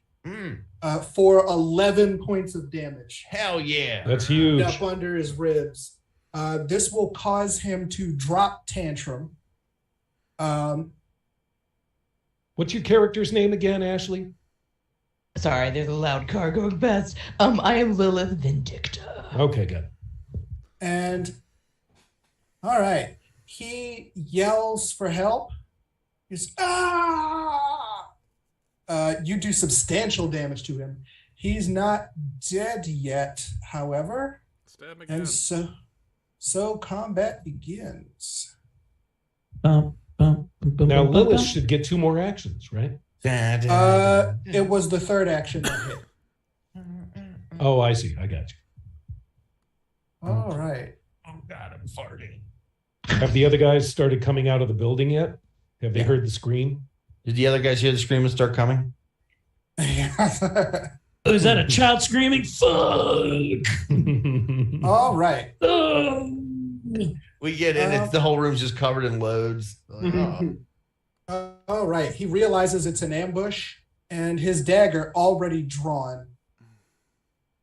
for 11 points of damage. Hell yeah. That's huge. Up under his ribs. This will cause him to drop Tantrum. What's your character's name again, Ashley? Sorry, there's a loud car going past. I am Lilith Vindicta. Okay, good. And all right, he yells for help. He's you do substantial damage to him. He's not dead yet, however. Stab again. And so combat begins. Now Lilith should get 2 more actions, right? It was the third action I hit. Oh, I see. I got you. All right. Oh God, I'm farting. Have the other guys started coming out of the building yet? Have they heard the scream? Did the other guys hear the scream and start coming? Is that a child screaming? Fuck! All right. We get in. It's the whole room's just covered in loads. All right. He realizes it's an ambush, and his dagger, already drawn,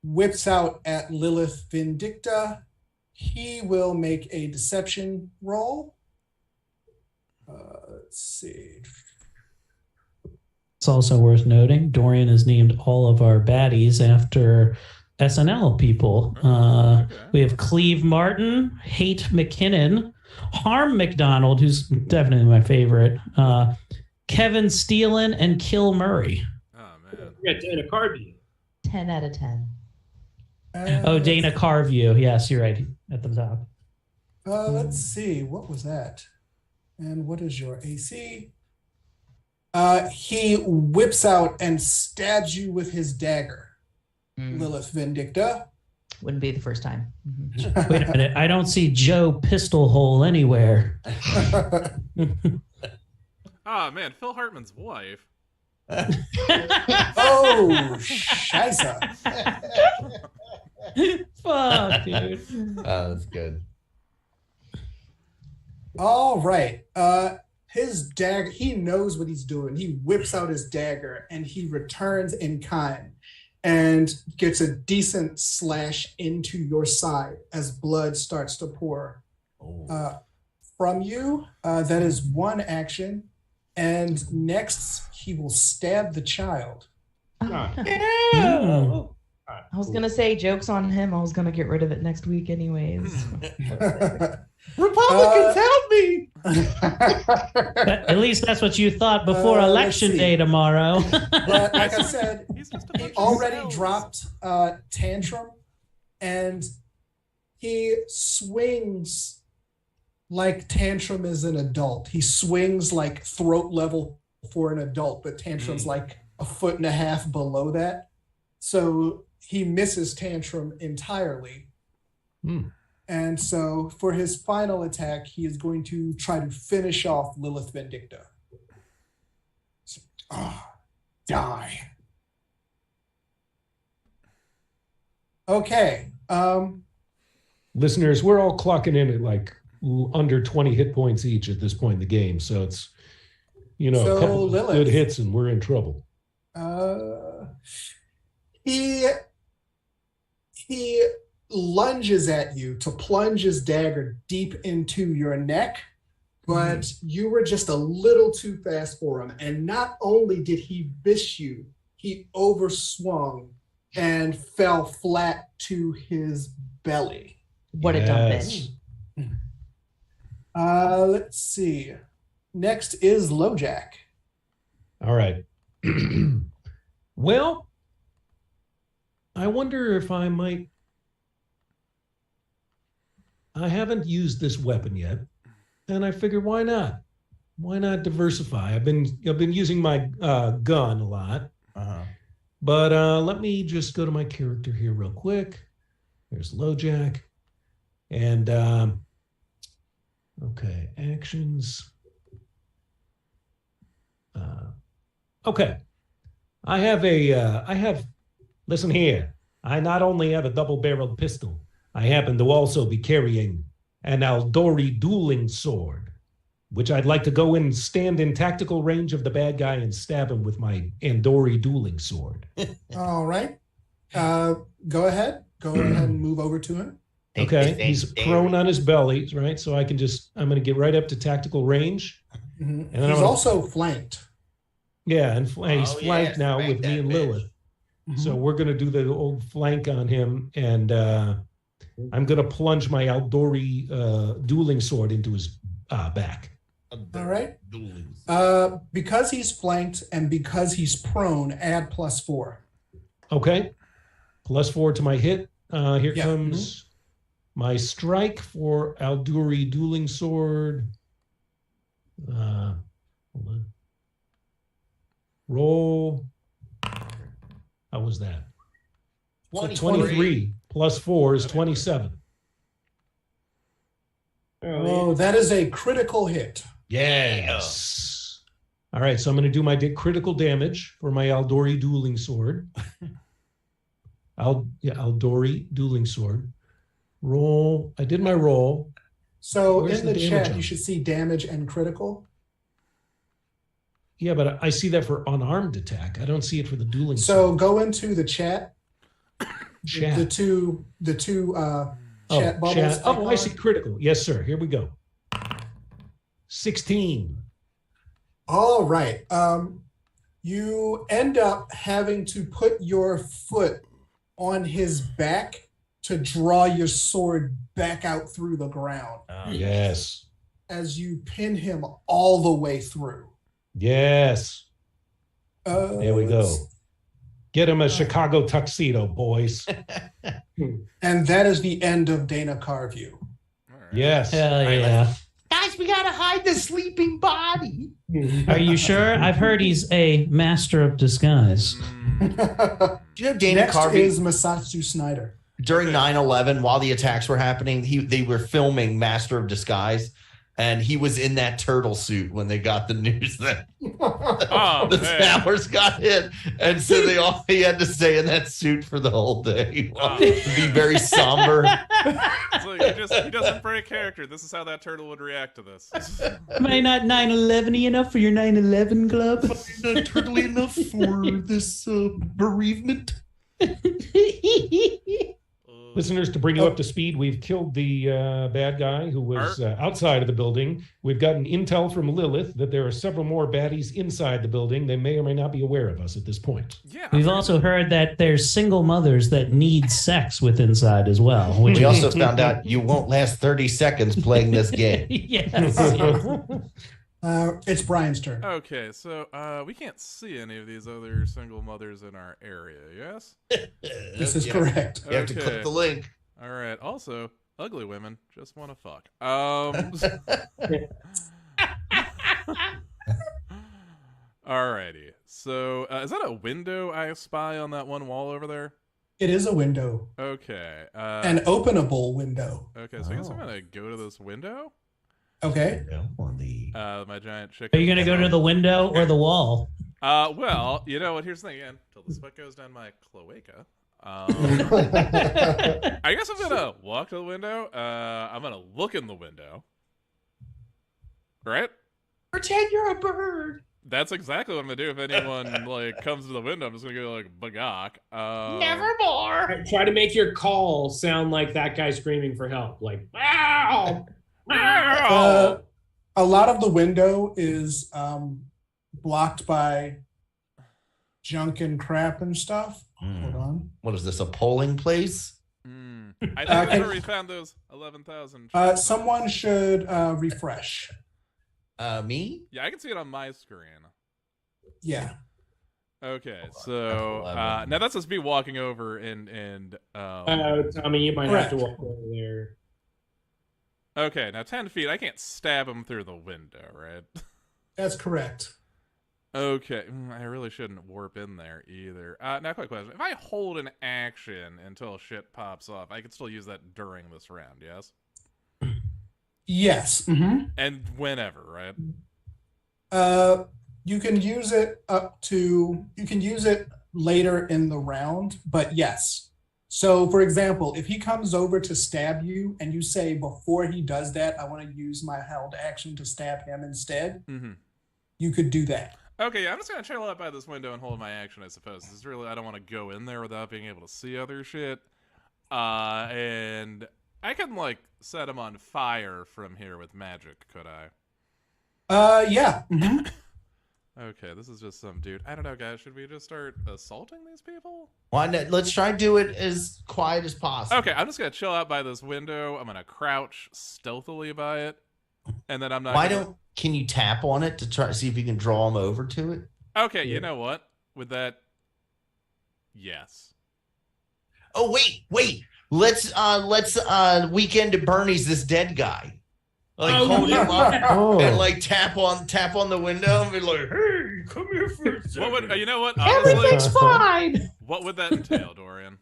whips out at Lilith Vindicta. He will make a deception roll. Let's see. It's also worth noting, Dorian has named all of our baddies after SNL people. We have Cleve Martin, Hate McKinnon, Harm McDonald, who's definitely my favorite, Kevin Steelen, and Kill Murray. Oh, man. Yeah, Dana Carvey. 10 out of 10. Dana Carview. Yes, you're right. At the top. Let's see. What was that? And what is your AC? He whips out and stabs you with his dagger, Lilith Vindicta. Wouldn't be the first time. Wait a minute. I don't see Joe Pistol Hole anywhere. Oh, man. Phil Hartman's wife. Oh, scheisse. Fuck, dude. Oh, that's good. All right. His dagger, he knows what he's doing. He whips out his dagger and he returns in kind and gets a decent slash into your side as blood starts to pour from you. That is one action. And next, he will stab the child. I was going to say, joke's on him. I was going to get rid of it next week anyways. Republicans, help me! At least that's what you thought before election day tomorrow. But like I said, he already dropped Tantrum, and he swings like Tantrum is an adult. He swings like throat level for an adult, but Tantrum's like a foot and a half below that. So he misses Tantrum entirely. And so for his final attack, he is going to try to finish off Lilith Vindicta. So, die. Okay. Listeners, we're all clocking in at like under 20 hit points each at this point in the game. So it's, a couple of good hits and we're in trouble. He lunges at you to plunge his dagger deep into your neck, but you were just a little too fast for him. And not only did he miss you, he overswung and fell flat to his belly. What a dumb bitch. Let's see. Next is LoJack. All right. Well, I wonder if I haven't used this weapon yet, and I figured why not? Why not diversify? I've been using my gun a lot, but let me just go to my character here real quick. There's LoJack, and okay, actions. Okay, listen here. I not only have a double-barreled pistol, I happen to also be carrying an Aldori dueling sword, which I'd like to go in and stand in tactical range of the bad guy and stab him with my Andori dueling sword. All right. Go ahead. Go ahead and move over to him. Okay. He's prone on his belly, right? So I'm going to get right up to tactical range. And then he's also flanked. Yeah, and he's flanked now with me and Lilith. So we're going to do the old flank on him, and I'm going to plunge my Aldori dueling sword into his back. All right. Because he's flanked and because he's prone, add +4. Okay. +4 to my hit. Here comes my strike for Aldori dueling sword. Hold on. Roll. How was that? 23 +4 is 27. Oh, that is a critical hit. Yes. All right, so I'm going to do my critical damage for my Aldori dueling sword. Aldori dueling sword. Roll. I did my roll. So Where's in the chat, on? you should see damage and critical. Yeah, but I see that for unarmed attack. I don't see it for the dueling. So go into the chat. Chat. The two chat bubbles. Chat. Oh, I see critical. Yes, sir. Here we go. 16. All right. You end up having to put your foot on his back to draw your sword back out through the ground. Yes. As you pin him all the way through. Yes. There we go. Get him a Chicago tuxedo, boys. And that is the end of Dana Carview. Right. Yes. Hell yeah. Guys, we gotta hide the sleeping body. Are you sure? I've heard he's a master of disguise. Do you know Dana Next Carvey is Masasu Snyder. During 9/11, while the attacks were happening, they were filming Master of Disguise, and he was in that turtle suit when they got the news that the towers got hit, and so he had to stay in that suit for the whole day. Be very somber. So he doesn't break character. This is how that turtle would react to this. Am I not 9/11-y enough for your 9/11 club? Not turtly enough for this bereavement. Listeners, to bring you up to speed, we've killed the bad guy who was outside of the building. We've gotten intel from Lilith that there are several more baddies inside the building. They may or may not be aware of us at this point. Yeah, we've also heard that there's single mothers that need sex with inside as well. We also found out you won't last 30 seconds playing this game. Yes. It's Brian's turn. Okay, so we can't see any of these other single mothers in our area, yes? This is correct. You have to click the link. All right. Also, ugly women just want to fuck. Alrighty. So, is that a window I spy on that one wall over there? It is a window. Okay. An openable window. Okay, so I guess I'm gonna go to this window. Okay. My giant chicken. Are you going to go to the window or the wall? Well, you know what? Here's the thing again. Till the sweat goes down my cloaca. I guess I'm gonna walk to the window. I'm gonna look in the window. Right? Pretend you're a bird. That's exactly what I'm gonna do if anyone like comes to the window. I'm just gonna go like bagok. Nevermore. Try to make your call sound like that guy screaming for help. Like, wow. A lot of the window is blocked by junk and crap and stuff. Hold on. What is this, a polling place? I think that's where we found those 11,000. Someone should refresh. Me? Yeah, I can see it on my screen. Yeah. Okay, so now that's just me walking over and Tommy, you might have to walk over there. Okay, now 10 feet. I can't stab him through the window, right? That's correct. Okay, I really shouldn't warp in there either. Now, quick question. If I hold an action until shit pops off, I can still use that during this round, yes? Yes. And whenever, right? You can use it you can use it later in the round, but yes. So, for example, if he comes over to stab you and you say before he does that, I want to use my held action to stab him instead, you could do that. Okay, yeah, I'm just going to chill out by this window and hold my action, I suppose. It's really, I don't want to go in there without being able to see other shit. And I can, like, set him on fire from here with magic, could I? Yeah. Okay, this is just some dude. I don't know, guys. Should we just start assaulting these people? Why not? Let's try to do it as quiet as possible. Okay, I'm just gonna chill out by this window. I'm gonna crouch stealthily by it, and then I'm not. Can you tap on it to try to see if you can draw them over to it? Okay, you know what? With that, yes. Oh wait. Let's Weekend at Bernie's this dead guy. Like hold him up and like tap on the window and be like, "Hey, come here for a second." What would you know? What honestly, everything's fine. What would that entail, Dorian?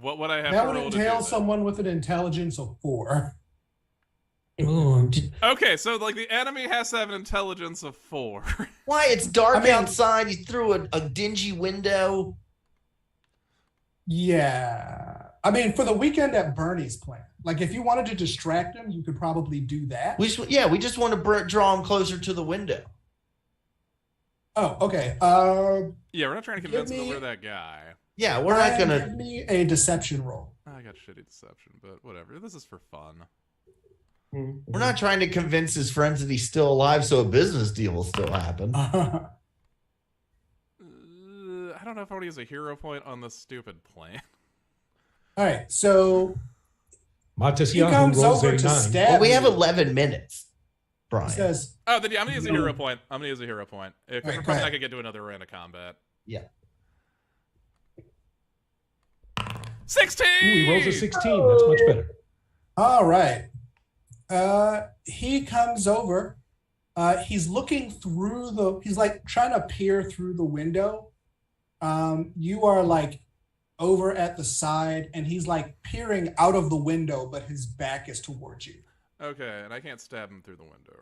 What would I have? That to would roll entail to do someone with an intelligence of 4. Okay, so like the enemy has to have an intelligence of 4. Why? It's dark outside. You threw a dingy window. Yeah. I mean, for the Weekend at Bernie's plan, like if you wanted to distract him, you could probably do that. We just want to draw him closer to the window. Oh, okay. Yeah, we're not trying to convince him that we're that guy. Yeah, we're not gonna give me a deception roll. I got shitty deception, but whatever. This is for fun. We're not trying to convince his friends that he's still alive, so a business deal will still happen. I don't know if I want to use a hero point on this stupid plan. All right, so he comes over to stab. Well, we have 11 minutes. Brian says, "Oh, then yeah, I'm gonna use a hero point. I'm gonna use a hero point. If we're probably not gonna get to another round of combat. Yeah. 16. Ooh, he rolls a 16. That's much better. All right. He comes over. He's looking through he's like trying to peer through the window. You are like over at the side, and he's like peering out of the window, but his back is towards you. Okay, and I can't stab him through the window,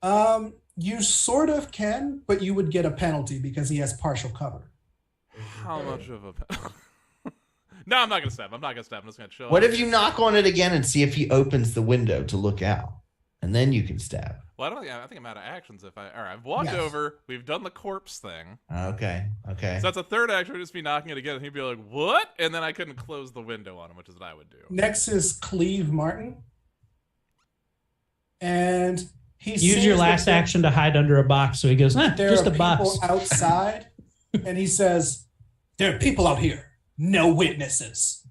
right? You sort of can, but you would get a penalty because he has partial cover. How much of a No, I'm not gonna stab him. I'm just gonna chill. What if you knock on it again and see if he opens the window to look out, and then you can stab? Well, I think I'm out of actions if all right, I've walked over, we've done the corpse thing. Okay. So that's a third action, would just be knocking it again, and he'd be like, what? And then I couldn't close the window on him, which is what I would do. Next is Cleve Martin. And he use your last action to hide under a box. So he goes, just a box. Outside, and he says, there are people out here. No witnesses.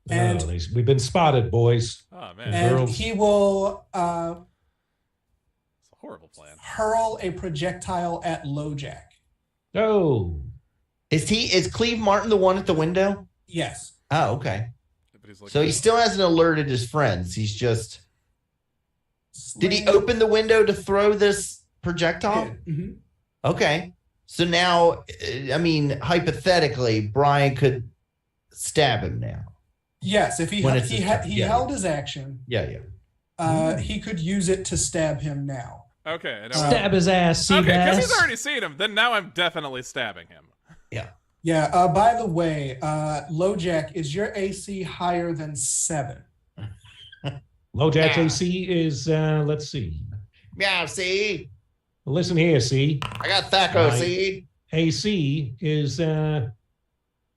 And we've been spotted, boys. Oh, man. And girls. he will it's a horrible plan. Hurl a projectile at LoJack. Oh. Is Cleve Martin the one at the window? Yes. Oh, okay. Like, so he still hasn't alerted his friends. He's just... Did he open the window to throw this projectile? Mm-hmm. Okay. So now, I mean, hypothetically, Brian could stab him now. Yes, if he held his action. Yeah. He could use it to stab him now. Okay. Stab his ass. Okay, because he's already seen him. Then now I'm definitely stabbing him. Yeah. Yeah. By the way, LoJack, is your AC higher than 7? LoJack's AC is, let's see. Yeah, see? Listen here, see? I got Thaco, see? AC is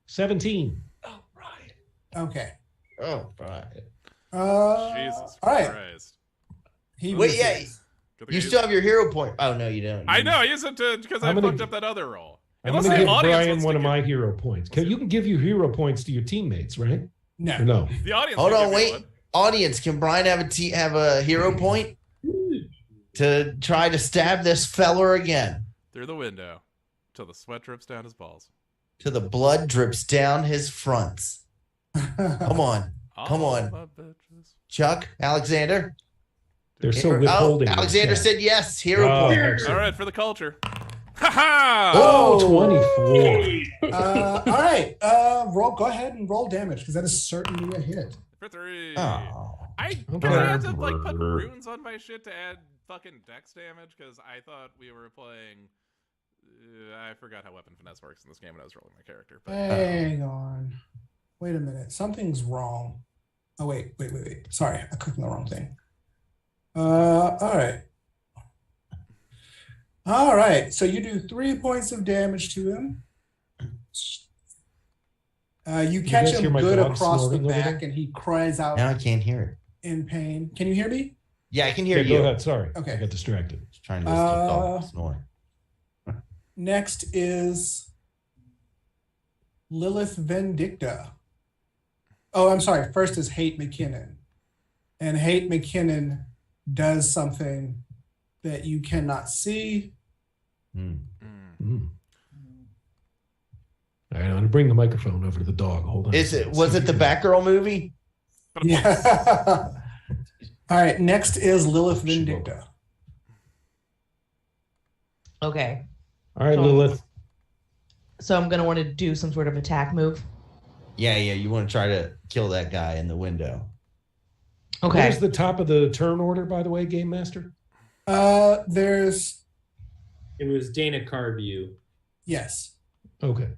17. Oh, right. Okay. Oh, right. Jesus all right. Christ. You still have your hero point. Oh, no, you don't. I know. I used it because I fucked up that other roll. I'm going to give Brian one of my hero points. You can give your hero points to your teammates, right? No. Or no. The audience. Hold on, wait. Audience, can Brian have a hero point to try to stab this feller again? Through the window, till the sweat drips down his balls. Till the blood drips down his fronts. Come on. Come on. Chuck, Alexander. They're so withholding. Alexander said yes. Hero point. All right, for the culture. Ha ha! Oh, 24. All right. Go ahead and roll damage because that is certainly a hit. For 3. Oh. I had to put runes on my shit to add fucking dex damage because I thought we were playing. I forgot how weapon finesse works in this game when I was rolling my character. But, hang on. Wait a minute. Something's wrong. Oh, wait. Sorry. I clicked on the wrong thing. All right. So you do 3 points of damage to him. You catch him good across the back, and he cries out. Now I can't hear it. In pain. Can you hear me? Yeah, I can hear you. Go ahead. Sorry. Okay. I got distracted. Just trying to listen to dog snore. Next is Lilith Vindicta. Oh, I'm sorry. First is Hate McKinnon. And Hate McKinnon does something that you cannot see. All right, I'm going to bring the microphone over to the dog. Hold on. Was it the Batgirl movie? Yeah. All right, next is Lilith Vindicta. Okay. All right, Lilith. So I'm going to want to do some sort of attack move. Yeah. You want to try to kill that guy in the window. Okay. Where's the top of the turn order, by the way, Game Master? It was Dana Carview. Yes. Okay.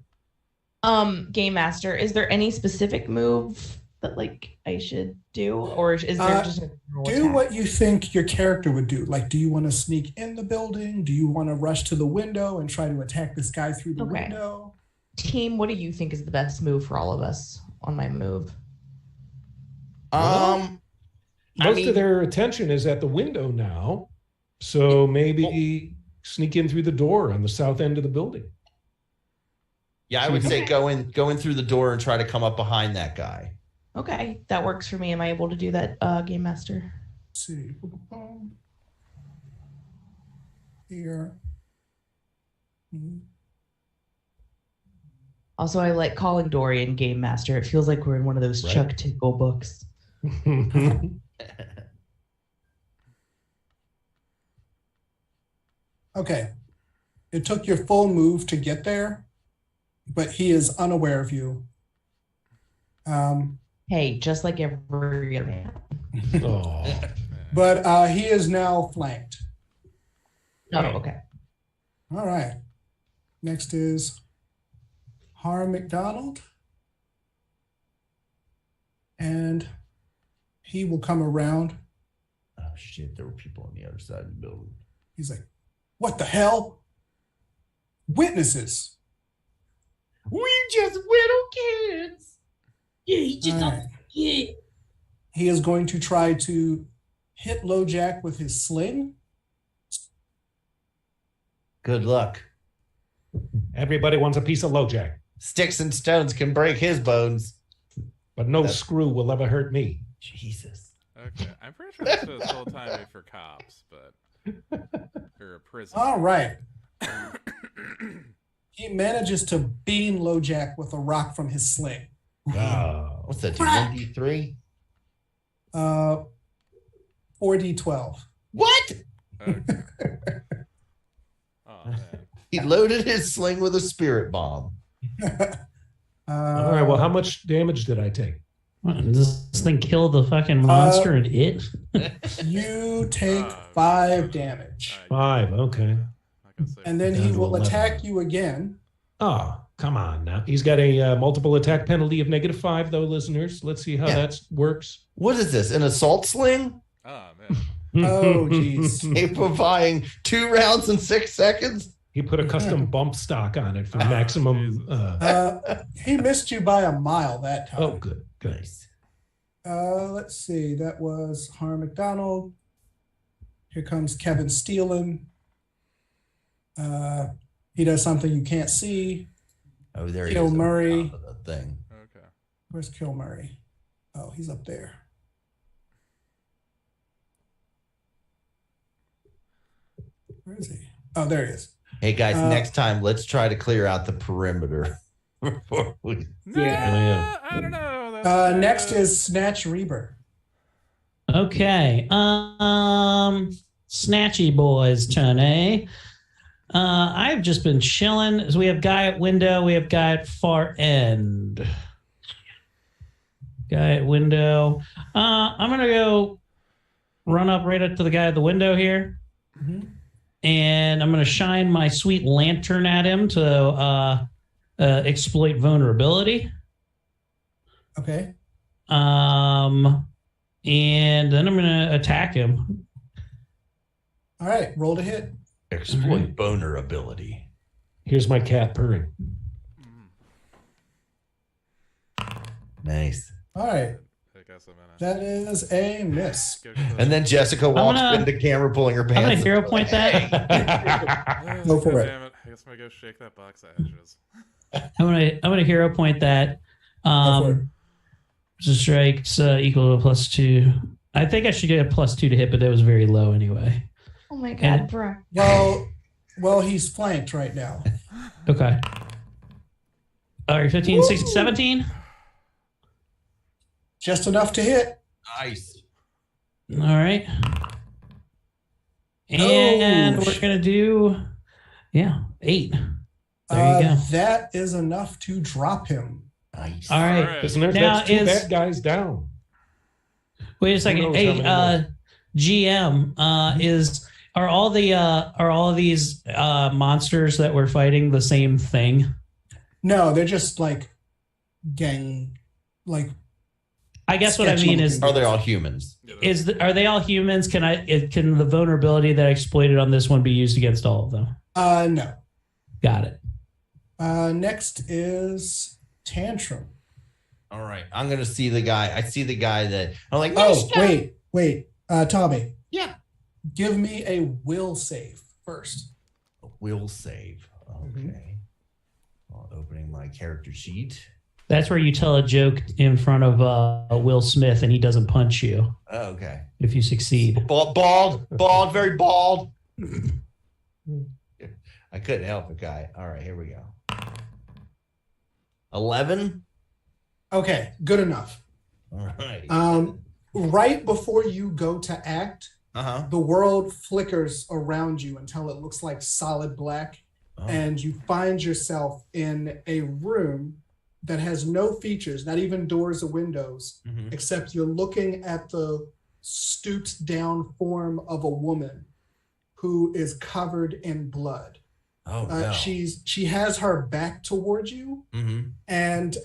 Game Master, is there any specific move that like I should do, or is there just a do what you think your character would do? Like, do you want to sneak in the building? Do you want to rush to the window and try to attack this guy through the window? Team, what do you think is the best move for all of us on my move? Most of their attention is at the window now, so maybe sneak in through the door on the south end of the building. Yeah, I would say go in through the door and try to come up behind that guy. Okay, that works for me. Am I able to do that, Game Master? Let's see. Here. Also, I like calling Dorian Game Master. It feels like we're in one of those Chuck Tinkle books. Okay. It took your full move to get there, but he is unaware of you. Hey, just like every other man. But he is now flanked. Oh, okay. All right. Next is Harm McDonald. And he will come around. Oh, shit. There were people on the other side of the building. He's like, what the hell? Witnesses. We just little kids. Yeah, he just He is going to try to hit LoJack with his sling. Good luck. Everybody wants a piece of LoJack. Sticks and stones can break his bones. But no screw will ever hurt me. Jesus. Okay, I'm pretty sure this is full time for cops, but or a prison. All right. He manages to beam LoJack with a rock from his sling. What's that? 1d3? 4d12. What? Okay. Oh man. He loaded his sling with a spirit bomb. All right. Well, how much damage did I take? Does this thing kill the fucking monster and it? You take 5 damage. 5. Okay. And then he will attack you again. Oh, come on now. He's got a multiple attack penalty of -5, though, listeners. Let's see how that works. What is this? An assault sling? Oh man. Oh, geez. Amplifying 2 rounds in 6 seconds? He put a custom bump stock on it for maximum. He missed you by a mile that time. Oh, good. Nice. Let's see. That was Harm McDonald. Here comes Kevin Steelen. He does something you can't see. Oh, there he Kill is. Murray. The thing. Okay. Where's Kill Murray? Oh, he's up there. Where is he? Oh, there he is. Hey guys, next time let's try to clear out the perimeter before we. Yeah, I don't know. Next is Snatch Reaver. Okay. Snatchy boys turn, eh? I've just been chilling. So we have guy at window. We have guy at far end. Guy at window. I'm gonna go run up right up to the guy at the window here, and I'm gonna shine my sweet lantern at him to exploit vulnerability. Okay. And then I'm gonna attack him. All right, roll to hit. Exploit vulnerability. Here's my cat purring. Nice. All right. That is a miss. And then Jessica walks into camera pulling her pants. I'm gonna hero point that. Go for it. Damn it! I guess I'm gonna go shake that box of ashes. I'm gonna hero point that. So strikes equal to +2. I think I should get a +2 to hit, but that was very low anyway. Oh my God, bro. Well, he's flanked right now. Okay. All right, 15, 16, 17. Just enough to hit. Nice. All right. And we're going to do, 8. There you go. That is enough to drop him. Nice. All right. Listeners, Now that's 2 bad guys down. Wait a second. Hey, GM, are all these monsters that we're fighting the same thing? No, they're just like gang, like I guess what I mean is, are they all humans? Are they all humans? Can the vulnerability that I exploited on this one be used against all of them? No. Got it. Next is Tantrum. All right, I'm gonna see the guy. I see the guy that I'm like. Oh, wait, Tommy. Yeah. Give me a will save first. A will save. Okay. Opening my character sheet. That's where you tell a joke in front of Will Smith and he doesn't punch you. Oh, okay. If you succeed. Bald, very bald. I couldn't help it, guy. All right, here we go. 11. Okay, good enough. All right. Right before you go to act, the world flickers around you until it looks like solid black, and you find yourself in a room that has no features, not even doors or windows, except you're looking at the stooped down form of a woman who is covered in blood. No. She has her back towards you, and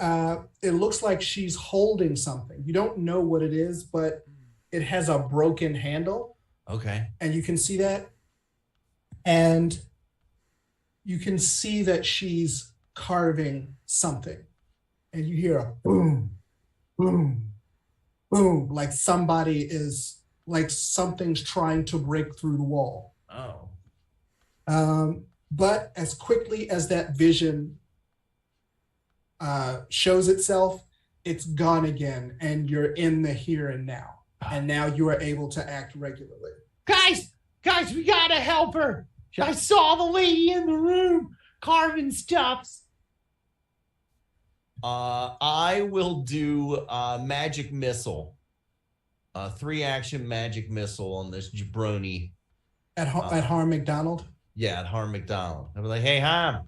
it looks like she's holding something. You don't know what it is, but it has a broken handle. Okay. And you can see that. And you can see that she's carving something. And you hear a boom, boom, boom, like something's trying to break through the wall. But as quickly as that vision shows itself, it's gone again, and you're in the here and now. And now you are able to act regularly. Guys, we gotta help her. I saw the lady in the room carving stuffs. I will do magic missile. 3-action magic missile on this jabroni. At Harm McDonald? Yeah, at Harm McDonald. I'll be like, hey, Harm.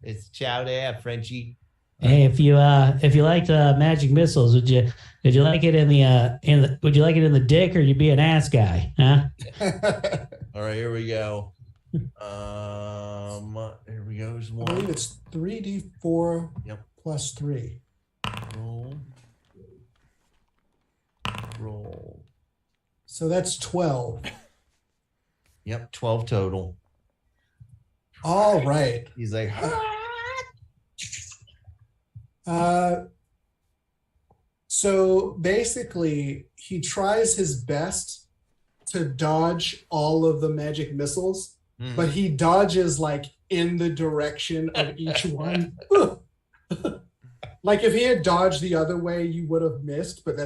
It's chow there, Frenchie. Hey, if you liked magic missiles, would you like it in the dick, or you be an ass guy, huh? All right, here we go. Here we go. There's one. I believe it's 3d4 plus 3. Roll. So that's 12. Yep, 12 total. All right. He's like, so basically, he tries his best to dodge all of the magic missiles, but he dodges like in the direction of each one. Like if he had dodged the other way, you would have missed, but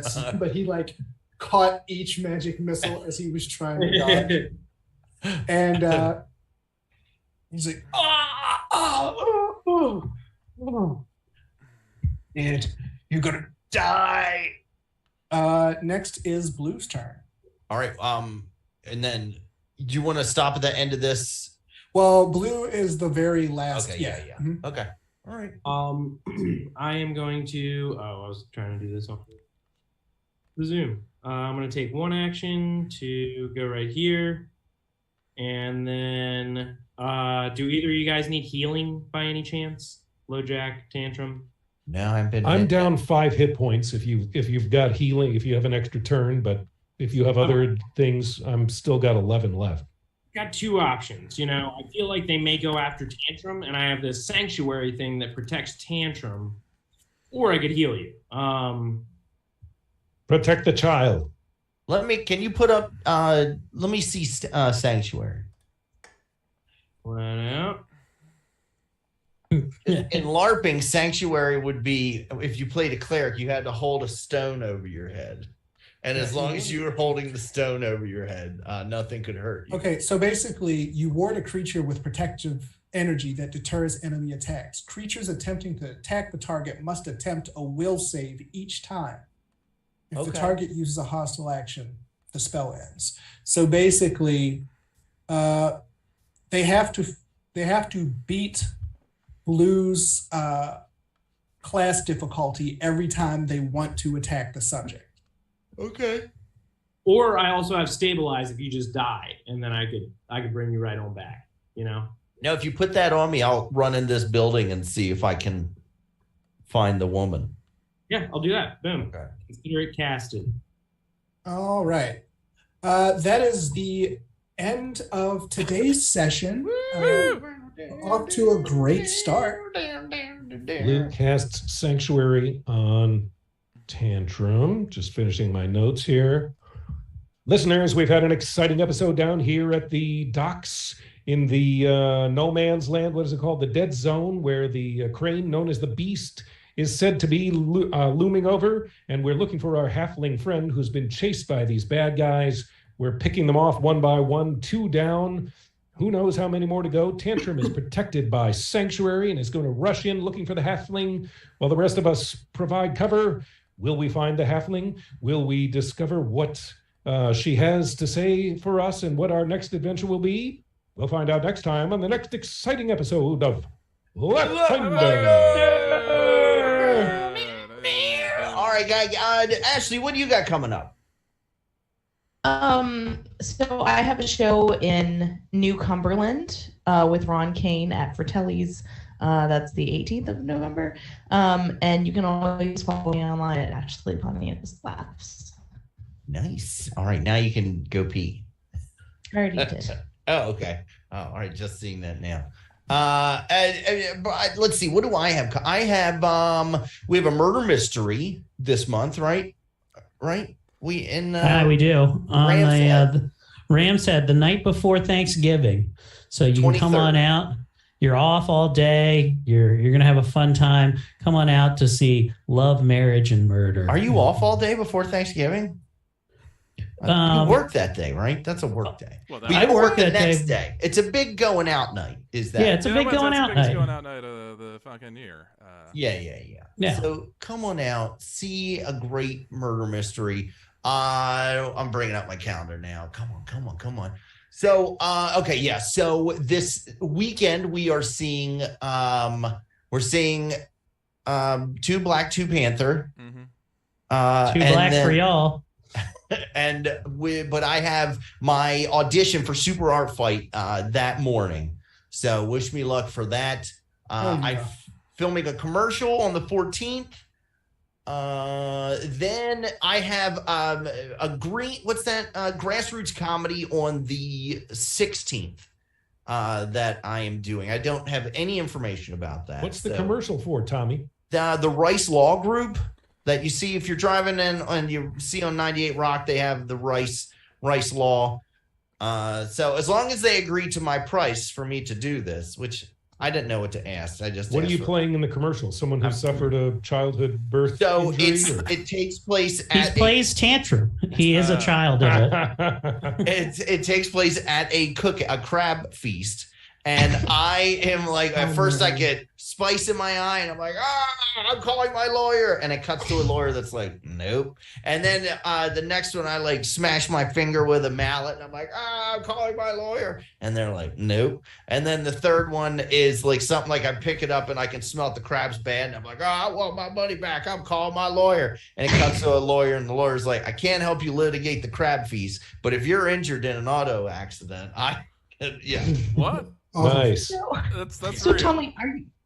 he like caught each magic missile as he was trying to dodge. And he's like, and you're gonna die. Next is Blue's turn. all right. And then do you want to stop at the end of this? Well, Blue is the very last. Okay. Yeah. Mm-hmm. Okay. All right. I am going to. Oh, I was trying to do this on the Zoom. I'm going to take one action to go right here, and then do either of you guys need healing by any chance? LoJack, Tantrum. No, I'm down 5 hit points if you've got healing, if you have an extra turn, but if you have other things, I'm still got 11 left. Got two options. You know, I feel like they may go after Tantrum, and I have this sanctuary thing that protects Tantrum, or I could heal you. Protect the child. Can you put up, let me see Sanctuary. Right out. In LARPing, Sanctuary would be, if you played a cleric, you had to hold a stone over your head. And as long as you were holding the stone over your head, nothing could hurt you. Okay, so basically, you ward a creature with protective energy that deters enemy attacks. Creatures attempting to attack the target must attempt a will save each time. If the target uses a hostile action, the spell ends. So basically, they have to beat Blue's class difficulty every time they want to attack the subject. Okay. Or I also have Stabilize if you just die, and then I could bring you right on back, you know? Now, if you put that on me, I'll run in this building and see if I can find the woman. Yeah, I'll do that. Boom. Okay. Consider it casted. All right. That is the end of today's session. Off to a great start. Luke casts Sanctuary on Tantrum. Just finishing my notes here. Listeners, we've had an exciting episode down here at the docks in the no man's land. What is it called? The Dead Zone, where the crane known as the Beast is said to be looming over. And we're looking for our halfling friend who's been chased by these bad guys. We're picking them off one by one, 2 down. Who knows how many more to go? Tantrum is protected by Sanctuary and is going to rush in looking for the halfling while the rest of us provide cover. Will we find the halfling? Will we discover what she has to say for us and what our next adventure will be? We'll find out next time on the next exciting episode of Laughfinder. All right, guys. Ashley, what do you got coming up? So I have a show in New Cumberland with Ron Kane at Fratelli's. That's the 18th of November. And you can always follow me online at Ashley Pontius Laughs. Nice. All right, now you can go pee. I already did. Oh, okay. Oh, all right, just seeing that now. Let's see. What do I have? I have we have a murder mystery this month, right? Right? We do on the Rams Head the night before Thanksgiving. So you can come on out. You're off all day. You're gonna have a fun time. Come on out to see Love, Marriage, and Murder. Are you off all day before Thanksgiving? You work that day, right? That's a work day. Well, I work the next day. It's a big going out night. Is that? Yeah, it's a big going out night. Going out night of the fucking year. Yeah. So come on out, see a great murder mystery. I'm bringing up my calendar now. Come on. So, okay, yeah. So this weekend we are seeing, we're seeing, 2 Black, 2 Panther. Mm-hmm. 2 Black for y'all. But I have my audition for Super Art Fight that morning. So wish me luck for that. I'm filming a commercial on the 14th. Then I have grassroots comedy on the 16th that I am doing. I don't have any information about that. What's the commercial for, Tommy? The Rice Law Group that you see if you're driving in and you see on 98 Rock, they have the Rice Law. So as long as they agree to my price for me to do this, which I didn't know what to ask. What are you playing in the commercial? Someone who suffered a childhood birth injury? It takes place He plays Tantrum. He is a child in it. It takes place at a crab feast. And I am like, at first I get spice in my eye and I'm like, I'm calling my lawyer. And it cuts to a lawyer that's like, nope. And then the next one, I like smash my finger with a mallet and I'm like, I'm calling my lawyer. And they're like, nope. And then the third one is like something like I pick it up and I can smell the crab's bad. And I'm like, I want my money back. I'm calling my lawyer. And it cuts to a lawyer and the lawyer's like, I can't help you litigate the crab fees. But if you're injured in an auto accident, What? Nice. That's so real. Tommy,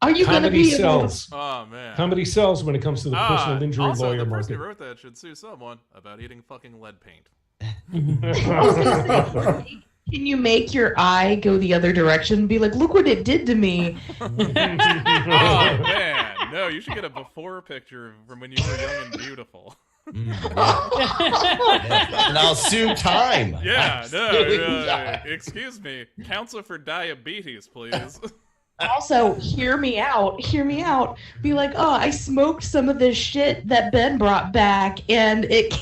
are you going to be sells? Oh man, comedy sells when it comes to the personal injury also, lawyer the person market. who wrote that should sue someone about eating fucking lead paint. Can you make your eye go the other direction and be like, look what it did to me? Oh man, no! You should get a before picture from when you were young and beautiful. And I'll sue time. Excuse me, counsel for diabetes, please. Also, hear me out. Be like, I smoked some of this shit that Ben brought back, and it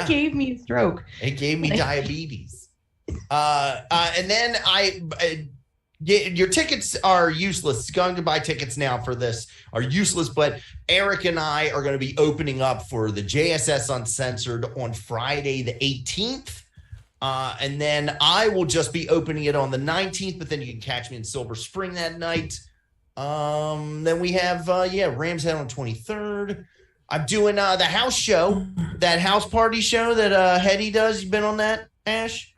gave me a stroke. It gave me diabetes. And then your tickets are useless. Going to buy tickets now for this are useless, but Eric and I are going to be opening up for the JSS Uncensored on Friday the 18th. And then I will just be opening it on the 19th, but then you can catch me in Silver Spring that night. Then we have, Rams Head on 23rd. I'm doing the house show, that house party show that Hetty does. You been on that, Ash?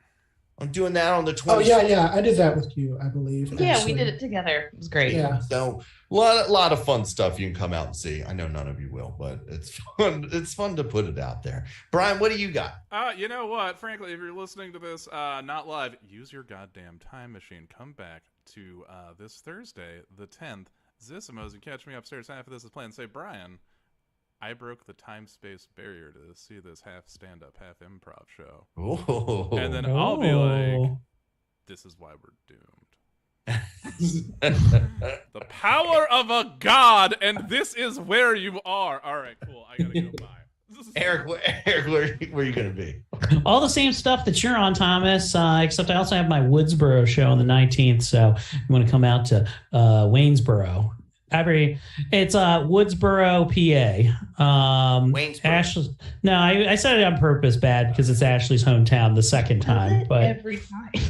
I'm doing that on the 20th. Oh yeah, I did that with you, I believe. Yeah, actually. we did it together. It was great. Yeah. So a lot of fun stuff you can come out and see. I know none of you will, but it's fun. It's fun to put it out there. Brian, what do you got? You know what? Frankly, if you're listening to this not live, use your goddamn time machine. Come back to this Thursday, the 10th. Zissimos, and catch me upstairs half of this is playing. Say, Brian, I broke the time-space barrier to see this half stand-up, half improv show. Oh. And then I'll be like, this is why we're doomed. The power of a god, and this is where you are. All right, cool. I gotta go. Bye. Eric, where are you going to be? All the same stuff that you're on, Thomas, except I also have my Woodsboro show on the 19th, so you want to come out to Waynesboro. It's Woodsboro, PA. Waynesboro. Ashley. No, I said it on purpose bad because it's Ashley's hometown the second time. But every time.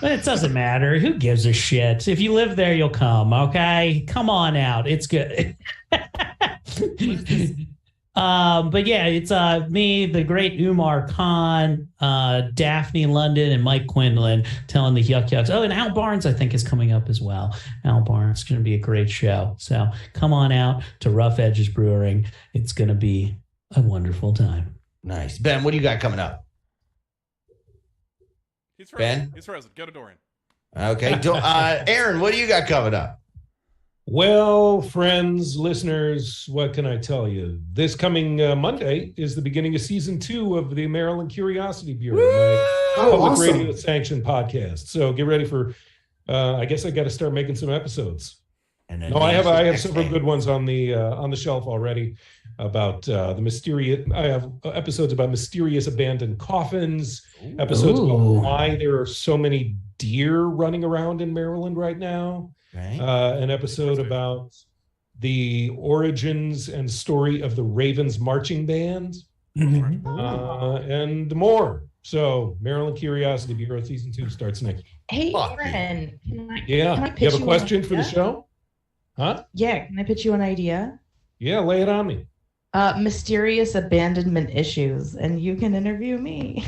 But it doesn't matter. Who gives a shit? If you live there, you'll come. Okay, come on out. It's good. But yeah, it's me, the great Umar Khan, Daphne London, and Mike Quinlan telling the Yuck Yucks. Oh, and Al Barnes, I think, is coming up as well. Al Barnes is going to be a great show. So come on out to Rough Edges Brewing. It's going to be a wonderful time. Nice. Ben, what do you got coming up? He's frozen. Ben? He's frozen. Go to Dorian. Okay. Aaron, what do you got coming up? Well, friends, listeners, what can I tell you? This coming Monday is the beginning of season 2 of the Maryland Curiosity Bureau, my public radio sanctioned podcast. So get ready for, I guess I got to start making some episodes. And I have several good ones on the shelf already about the mysterious. I have episodes about mysterious abandoned coffins, episodes about why there are so many deer running around in Maryland right now. Right. An episode about the origins and story of the Ravens marching band, and more. So, Maryland Curiosity Bureau season 2 starts next. Hey, Aaron, can I You pitch have a question for the show? Huh? Yeah, can I pitch you an idea? Yeah, lay it on me. Mysterious abandonment issues, and you can interview me.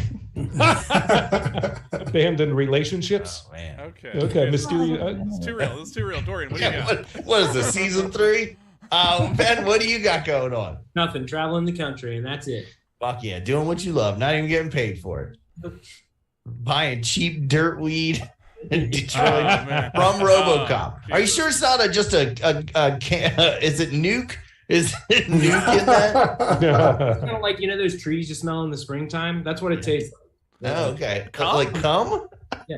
Abandoned relationships. Oh, man. Okay. Mysterious. It's too real. It's too real. Dorian, what do you got? What is this, season 3? Ben, what do you got going on? Nothing. Traveling the country, and that's it. Fuck yeah, doing what you love, not even getting paid for it. Buying cheap dirt weed in Detroit from RoboCop. Are you sure it's not just a is it Nuke? Is it Nuke in that? It's kind of like, those trees you smell in the springtime? That's what it tastes like. Oh, okay. Like cum? Yeah.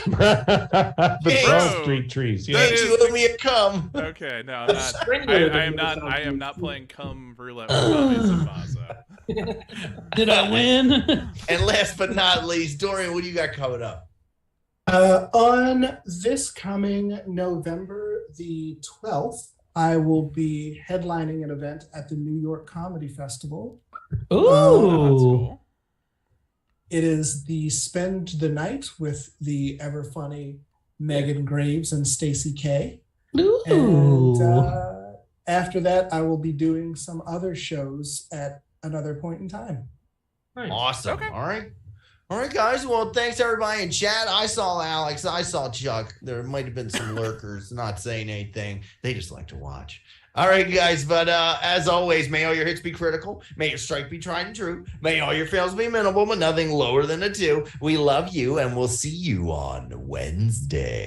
The Broad Street trees. Yeah. You owe me a cum. Okay, no, I'm not. I am not playing cum roulette with Tommy Zambaza. Did I win? And last but not least, Dorian, what do you got coming up? On this coming November the 12th, I will be headlining an event at the New York Comedy Festival. Ooh. That's cool. It is the Spend the Night with the ever funny Megan Graves and Stacey K. Ooh. And after that, I will be doing some other shows at another point in time. Nice. Awesome. Okay. All right, guys. Well, thanks everybody in chat. I saw Alex. I saw Chuck. There might have been some lurkers not saying anything. They just like to watch. All right, guys. But as always, may all your hits be critical. May your strike be tried and true. May all your fails be minimal, but nothing lower than a 2. We love you, and we'll see you on Wednesday.